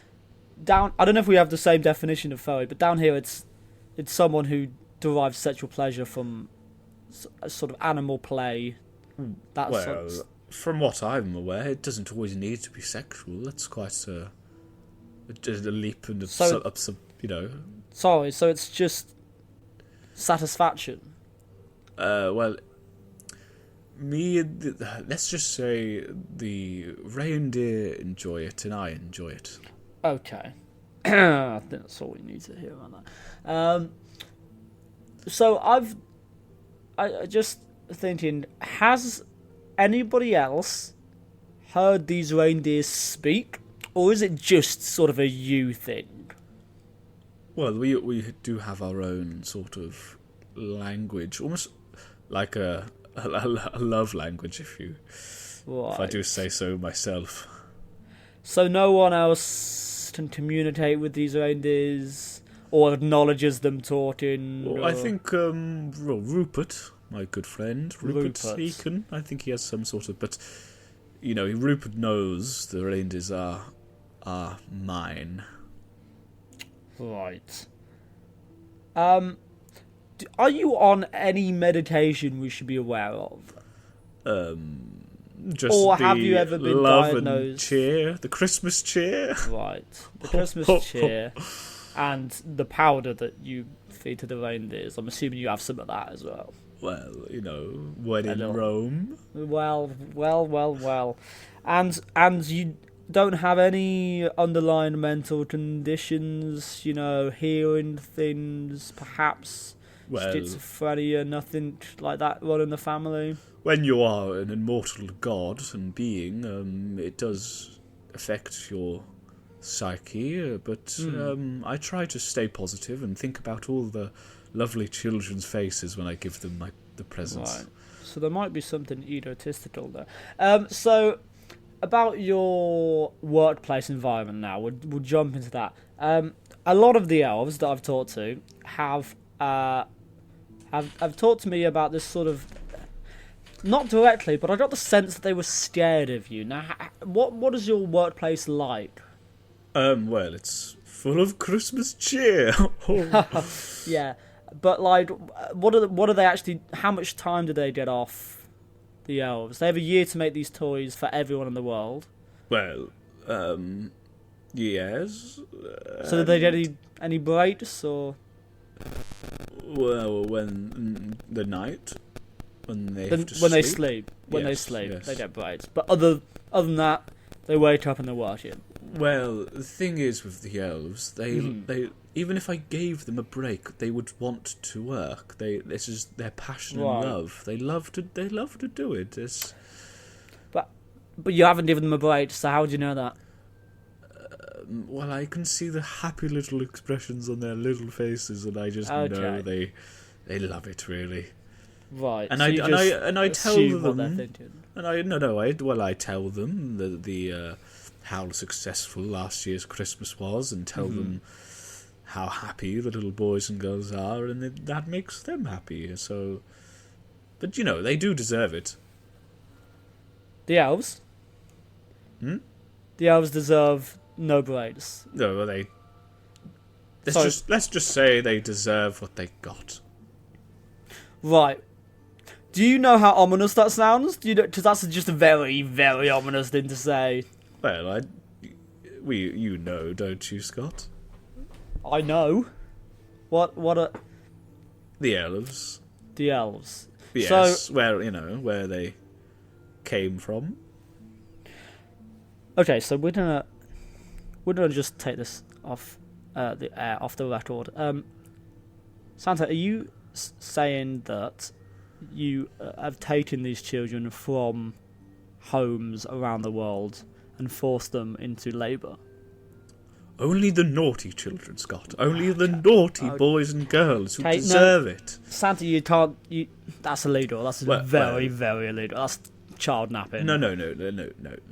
down. I don't know if we have the same definition of furry, but down here it's someone who derives sexual pleasure from a sort of animal play. From what I'm aware, it doesn't always need to be sexual. That's quite a leap and Sorry, so it's just satisfaction. Let's just say the reindeer enjoy it and I enjoy it. Okay. I think that's all we need to hear on that. So I just thinking, has anybody else heard these reindeers speak, or is it just sort of a you thing? Well, we do have our own sort of language, almost like a love language, if I do say so myself. So no one else can communicate with these reindeers or acknowledges them talking? Well, I think Rupert, my good friend, Rupert. He can. I think he has some sort of... But, Rupert knows the reindeers are mine. Right. Are you on any medication we should be aware of? Just or have you ever been diagnosed? And cheer, the Christmas cheer. Right, the Christmas cheer, and the powder that you feed to the reindeers. I'm assuming you have some of that as well. Well, when in Rome. Well, and you don't have any underlying mental conditions. Hearing things, perhaps. Schizophrenia, nothing like that running the family. When you are an immortal god and being, it does affect your psyche, but I try to stay positive and think about all the lovely children's faces when I give them the presents. Right. So there might be something egotistical there. So about your workplace environment now, we'll jump into that. A lot of the elves that I've talked to have talked to me about this sort of, not directly, but I got the sense that they were scared of you. Now, what is your workplace like? Well, it's full of Christmas cheer. Yeah, but what are they actually? How much time do they get off? The elves. They have a year to make these toys for everyone in the world. Well, yes. So do they get any breaks or? Well, when the night, when they sleep, they get breaks. But other than that, they wake up and they're working. Well, the thing is with the elves, they even if I gave them a break, they would want to work. This is their passion and love. They love to do it. But you haven't given them a break, so how do you know that? Well, I can see the happy little expressions on their little faces, and I just know they love it really. Right. And I tell them, I tell them the how successful last year's Christmas was, and tell them how happy the little boys and girls are, and that makes them happy. So, but they do deserve it. The elves. The elves deserve no breaks. No, well, let's just say they deserve what they got. Right. Do you know how ominous that sounds? Because that's just a very, very ominous thing to say. Well, you know, don't you, Scott? I know. What are the elves? The elves. Yes, so, where they came from. Okay, so we're gonna just take this off the record. Santa, are you saying that you have taken these children from homes around the world and forced them into labour? Only the naughty children, Scott. Only the naughty boys and girls who deserve it. Santa, you can't. That's illegal. That's very illegal. That's child napping. No.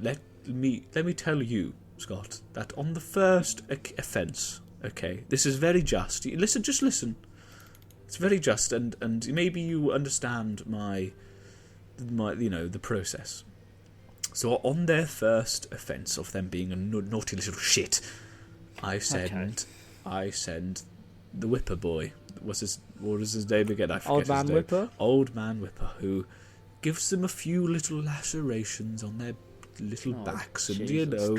Let me tell you, Scott, that on the first offence, okay, this is very just. Just listen. It's very just, and maybe you understand my the process. So on their first offence of them being a naughty little shit, I send the Whipper boy. What was his name again? I forget Old Man his name. Whipper? Old Man Whipper, who gives them a few little lacerations on their little backs, and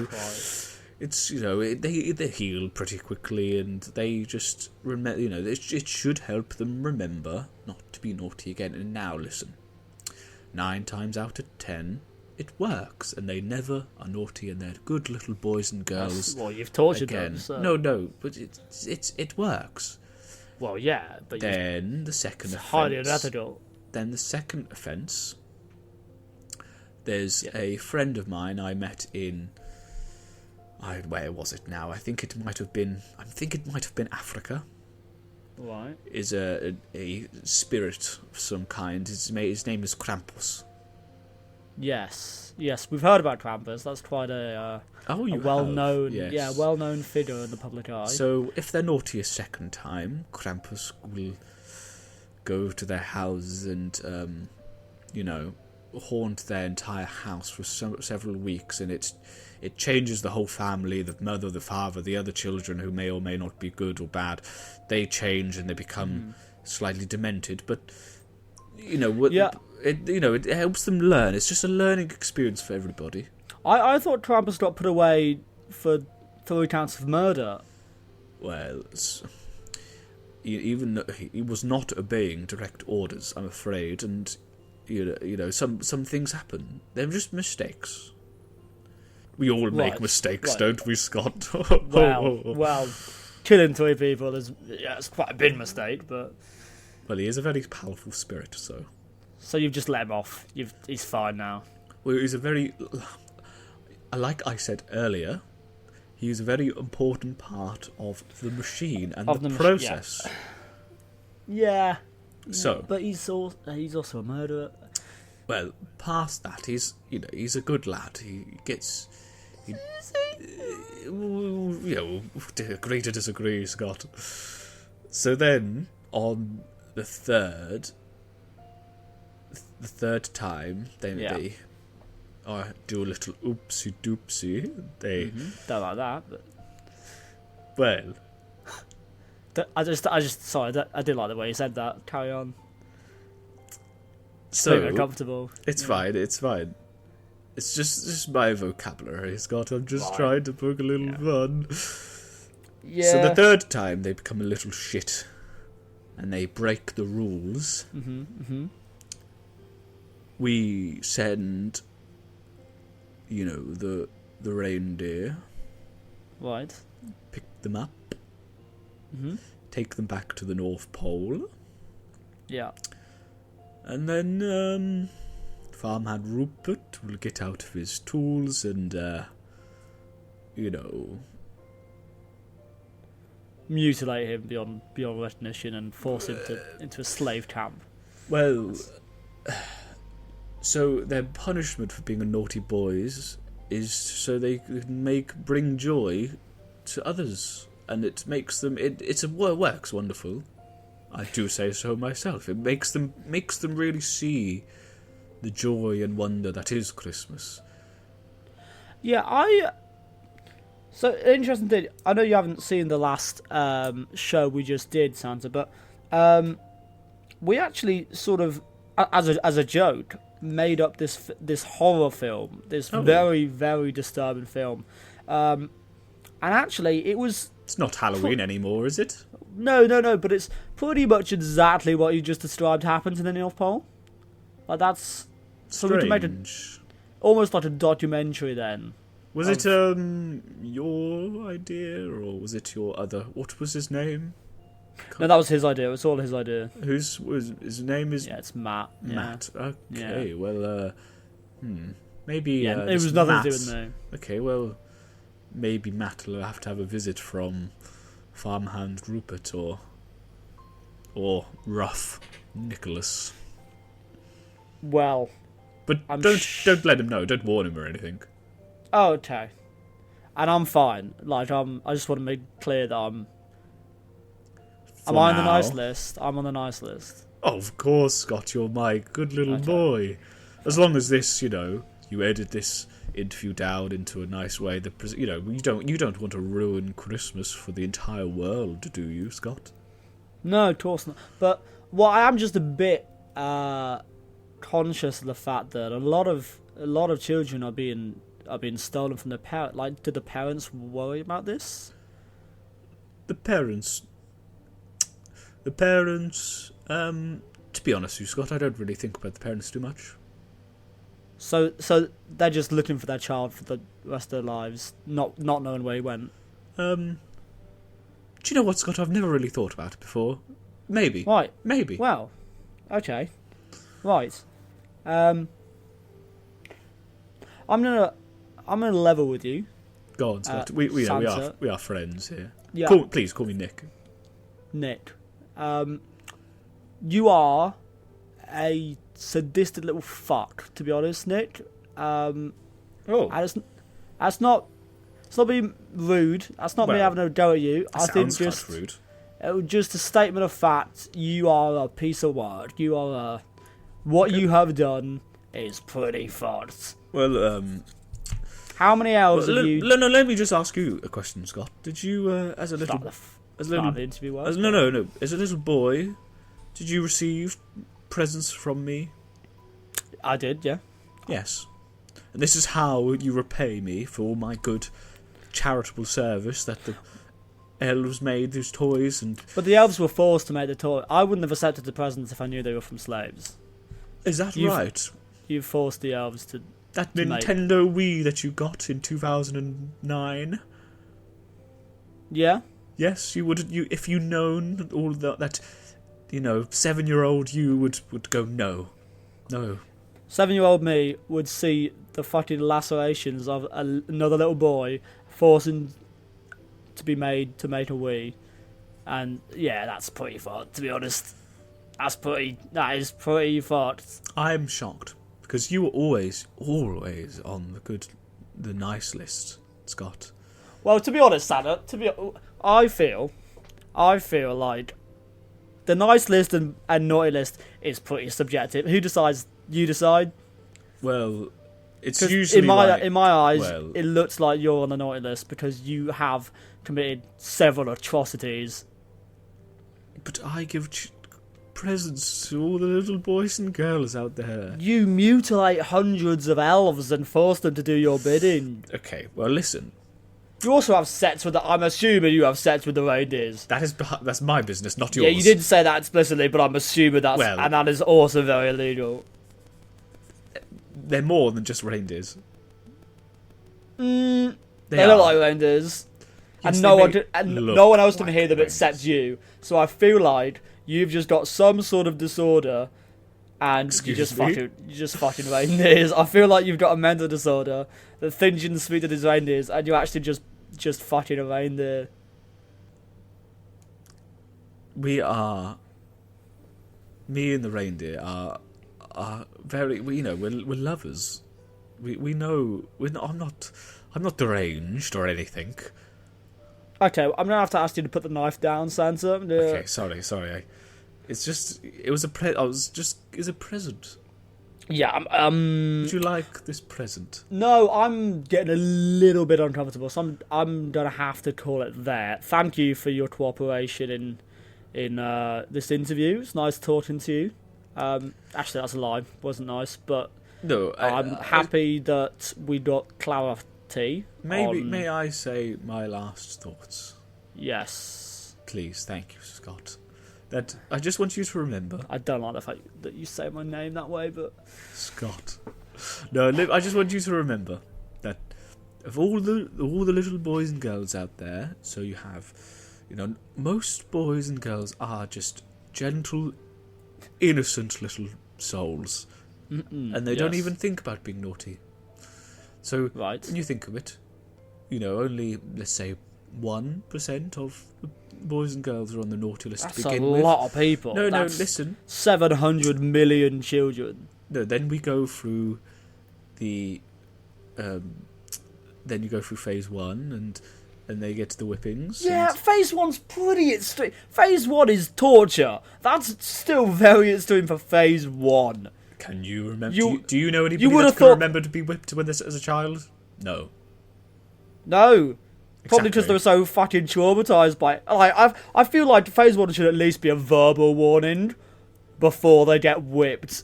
Christ. it's they heal pretty quickly, and they just remember. It should help them remember not to be naughty again. And now listen, 9 times out of 10. It works, and they never are naughty, and they're good little boys and girls. Well, you've tortured again. them. So. No, but it works. Well, yeah, but then the second offence. Highly unethical. Then the second offence. There's a friend of mine I met in. Where was it now? I think it might have been Africa. Right. is a spirit of some kind. His name is Krampus. Yes, we've heard about Krampus. That's quite a You well-known, have? Yes. well-known figure in the public eye. So if they're naughty a second time, Krampus will go to their houses and, haunt their entire house for several weeks, and it changes the whole family, the mother, the father, the other children who may or may not be good or bad. They change and they become slightly demented, but it helps them learn. It's just a learning experience for everybody. I thought Krampus got put away for 3 counts of murder. Well, even he was not obeying direct orders, I'm afraid, and some things happen. They're just mistakes. We all make mistakes, don't we, Scott? Well, killing 3 people it's quite a big mistake, but... Well, he is a very powerful spirit, so... So you've just let him off. He's fine now. Well, he's a very... Like I said earlier, he's a very important part of the machine and the process. Yeah. So... But he's also a murderer. Well, past that, he's a good lad. He gets... agree to disagree, Scott. So then, on the third time, they do a little oopsie doopsie. They don't like that, but well, I just sorry, I didn't like the way you said that. Carry on. So uncomfortable. It's fine. It's fine. It's just my vocabulary, Scott. I'm just trying to poke a little fun. Yeah. So the third time they become a little shit, and they break the rules. We send, the reindeer. Right. Pick them up. Take them back to the North Pole. Yeah. And then Farmhand Rupert will get out of his tools and, mutilate him beyond recognition and force him into a slave camp. Well, so their punishment for being a naughty boys is so they can bring joy to others, and it makes them. It works wonderful. I do say so myself. It makes them really see the joy and wonder that is Christmas. Yeah, So, interesting thing, I know you haven't seen the last show we just did, Santa, but we actually sort of, as a joke, made up this horror film, this very, very disturbing film. And actually, it was... It's not Halloween anymore, is it? No, but it's pretty much exactly what you just described happens in the North Pole. Like, that's... So we can make almost like a documentary then. Was it your idea, or was it your other... What was his name? No, that was his idea. It was all his idea. His name is... Yeah, it's Matt. Matt. Okay, yeah. Well, maybe... Yeah, it was nothing to do with me. Okay, well, maybe Matt will have to have a visit from Farmhand Rupert or Rough Nicholas. Well... But don't let him know. Don't warn him or anything. Oh, okay. And I'm fine. Like, I just want to make clear that I'm on the nice list. I'm on the nice list. Oh, of course, Scott. You're my good little boy. As long as this, you edit this interview down into a nice way. You don't want to ruin Christmas for the entire world, do you, Scott? No, of course not. But I am just a bit conscious of the fact that a lot of children are being stolen from their parents. Like, do the parents worry about this? The parents, to be honest with you, Scott, I don't really think about the parents too much. So they're just looking for their child for the rest of their lives, not knowing where he went. Do you know what, Scott? I've never really thought about it before. Maybe. Right. Maybe. Well, okay. Right. I'm gonna level with you. Go on, Scott. We are friends here. Yeah. Please call me Nick. Nick. You are a sadistic little fuck, to be honest, Nick. And that's not being rude. That's not me having a go at you. I think just rude. It was just a statement of fact. You are a piece of work. You are what you have done is pretty fucked. Well, how many hours have you? No, let me just ask you a question, Scott. Did you, as a little boy, did you receive presents from me? I did, yeah. Yes. And this is how you repay me for all my good charitable service that the elves made these toys and... But the elves were forced to make the toy. I wouldn't have accepted the presents if I knew they were from slaves. Is that right? You forced the elves to... That Nintendo Wii that you got in 2009? Yeah? Yes, you would. If you known all that 7-year-old you would go no. 7-year-old me would see the fucking lacerations of another little boy forcing to be made to make a Wii, and yeah, that's pretty fucked. To be honest, that is pretty fucked. I'm shocked because you were always on the nice list, Scott. Well, to be honest, Santa, I feel like the nice list and naughty list is pretty subjective. Who decides? You decide. Well, it's usually in my eyes, it looks like you're on the naughty list because you have committed several atrocities. But I give presents to all the little boys and girls out there. You mutilate hundreds of elves and force them to do your bidding. Okay, well, listen. You also have sex with I'm assuming you have sex with the reindeers. That's my business, not yours. Yeah, you didn't say that explicitly, but I'm assuming and that is also very illegal. They're more than just reindeers. They look like reindeers. Yes, and no one else can hear them except you. So I feel like you've just got some sort of disorder and you're just fucking reindeers. I feel like you've got a mental disorder that thinks you can speak to these reindeers and you're actually just fucking a reindeer. Me and the reindeer are very, we're lovers. We know I'm not deranged or anything. Okay, I'm gonna have to ask you to put the knife down, Santa. Okay, sorry. It was a present. Yeah. Would you like this present? No, I'm getting a little bit uncomfortable, so I'm gonna have to call it there. Thank you for your cooperation in this interview. It's nice talking to you. Actually, that's a lie. It wasn't nice, but no, I'm happy that we got clarity. May I say my last thoughts? Yes. Please, thank you, Scott. That I just want you to remember. I don't like the fact that you say my name that way, but Scott. No, I just want you to remember that of all the little boys and girls out there, so you have, most boys and girls are just gentle, innocent little souls, and they don't even think about being naughty. So when you think of it, only, let's say, 1% of the boys and girls are on the naughty list to begin with. That's a lot of people. No, listen. 700 million children. No, then we go through the... then you go through phase 1, and they get to the whippings. Yeah, phase 1's pretty extreme. Phase 1 is torture. That's still very extreme for phase 1. Can you remember? Do you know anybody that can remember to be whipped as a child? No. No. Probably because they were so fucking traumatised by it. I feel like phase 1 should at least be a verbal warning before they get whipped.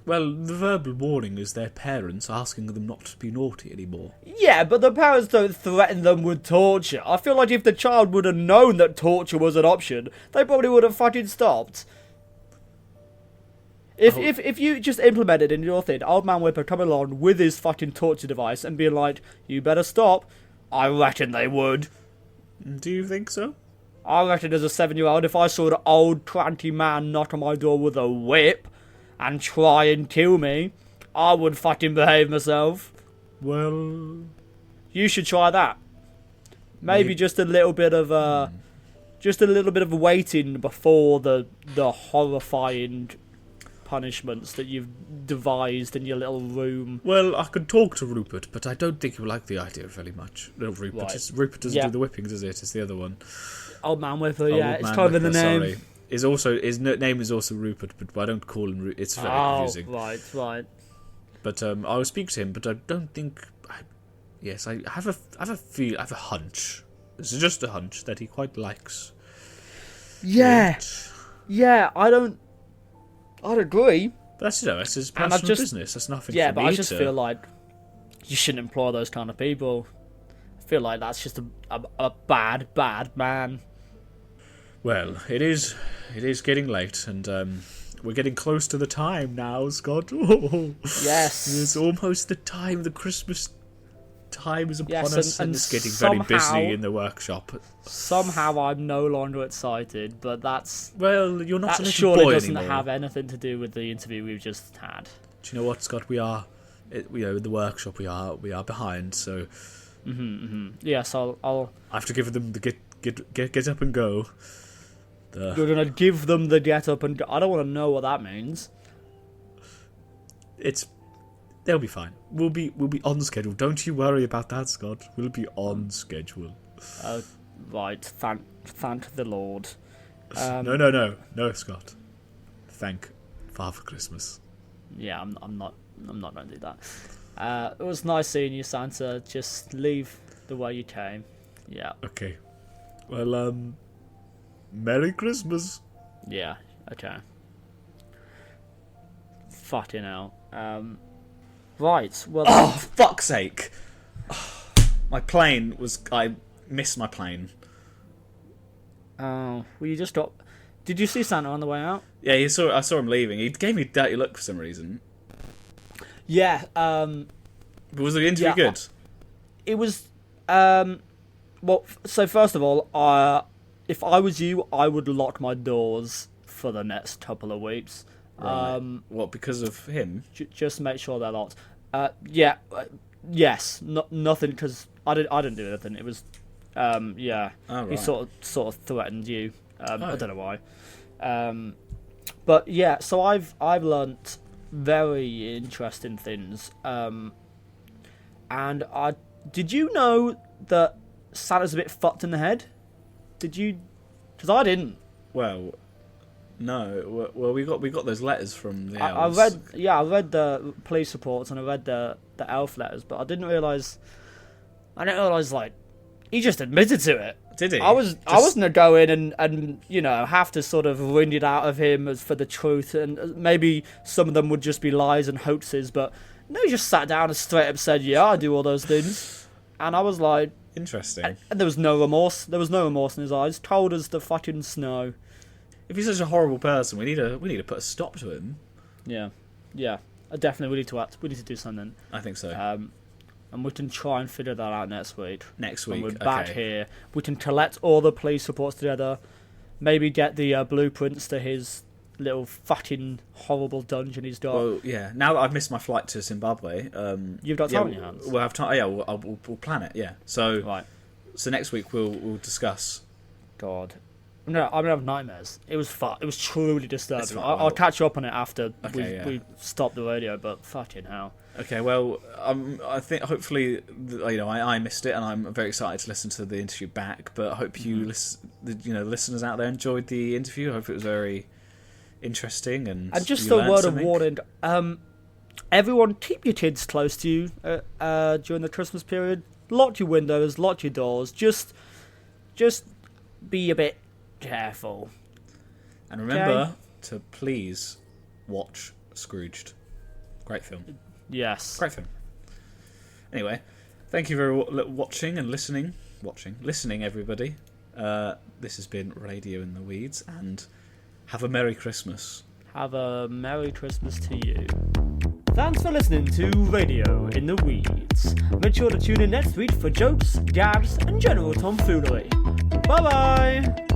Well, the verbal warning is their parents asking them not to be naughty anymore. Yeah, but the parents don't threaten them with torture. I feel like if the child would have known that torture was an option, they probably would have fucking stopped. If you just implemented in your thing, Old Man Whipper coming along with his fucking torture device and being like, you better stop, I reckon they would. Do you think so? I reckon as a 7-year-old, if I saw an old cranky man knock on my door with a whip and try and kill me, I would fucking behave myself. Well... You should try that. Maybe just a little bit of just a little bit of waiting before the horrifying punishments that you've devised in your little room. Well, I could talk to Rupert, but I don't think he'll like the idea very much. No, Rupert. Right. Rupert doesn't do the whipping, does it? It's the other one. Old Man Whipper, Old yeah, it's Man kind of in the Whipper, name. Sorry. His name is also Rupert, but I don't call him Rupert. It's very confusing. Right. But I will speak to him, but I don't think. Yes, I have a hunch. It's just a hunch that he quite likes. Yeah, it. yeah. I'd agree. But that's his personal business. That's nothing. Yeah, for but me I just feel like you shouldn't employ those kind of people. I feel like that's just a bad man. Well, it is getting late, and we're getting close to the time now, Scott. Yes, it's almost the time. The Christmas time is upon us, and it's getting somehow, very busy in the workshop. Somehow, I'm no longer excited, but that's you're not a little surely boy doesn't anymore. have anything to do with the interview we've just had. Do you know what, Scott? We are, in the workshop. We are behind, so. Yes, I'll. I have to give them the get up and go. You're gonna give them the get up and go. I don't want to know what that means. They'll be fine. We'll be on schedule. Don't you worry about that, Scott. We'll be on schedule. Right. Thank the Lord. No, Scott. Thank Father Christmas. Yeah, I'm not going to do that. It was nice seeing you, Santa. Just leave the way you came. Yeah. Okay. Well, Merry Christmas. Yeah. Okay. Fucking hell. Right. Well. Oh, fuck's sake! My plane was. I missed my plane. Oh, well, you just got. Did you see Santa on the way out? Yeah, I saw him leaving. He gave me a dirty look for some reason. Yeah. But was the interview good? It was. Well, so first of all, if I was you, I would lock my doors for the next couple of weeks. Right. What, because of him? Just make sure they're locked. Yes. Nothing, because I didn't do anything. It was, yeah. Oh, right. He sort of threatened you. I don't know why. But yeah. So I've learnt very interesting things. And did you know that Santa's a bit fucked in the head? Did you? Because I didn't. Well, no. Well, we got those letters from the I elves. read the police reports and I read the elf letters, but I didn't realise. Like he just admitted to it. Did he? I wasn't gonna go in and have to sort of wring it out of him as for the truth, and maybe some of them would just be lies and hoaxes. But no, he just sat down and straight up said, "Yeah, I do all those things," and I was like. Interesting. And there was no remorse. There was no remorse in his eyes. Cold as the fucking snow. If he's such a horrible person, we need to put a stop to him. Yeah. Definitely, we need to act. We need to do something. I think so. And we can try and figure that out next week. Next week, when we're back here. We can collect all the police reports together. Maybe get the blueprints to his little fucking horrible dungeon he's got. Well, yeah. Now that I've missed my flight to Zimbabwe, you've got time in your hands. We'll have time. Yeah, we'll plan it. Yeah. So right. So next week we'll discuss. God, no, I'm gonna have nightmares. It was It was truly disturbing. Right, I'll catch you up on it after we stop the radio. But fucking hell. Okay. Well, I think hopefully I missed it, and I'm very excited to listen to the interview back. But I hope you listeners out there enjoyed the interview. I hope it was very interesting and just a word of warning, everyone keep your kids close to you during the Christmas period. Lock your windows, lock your doors, just be a bit careful, and remember to please watch Scrooged. Great film. Yes, great film. Anyway, thank you for watching and listening everybody. This has been Radio in the Weeds, and have a Merry Christmas. Have a Merry Christmas to you. Thanks for listening to Radio in the Weeds. Make sure to tune in next week for jokes, gags, and general tomfoolery. Bye bye!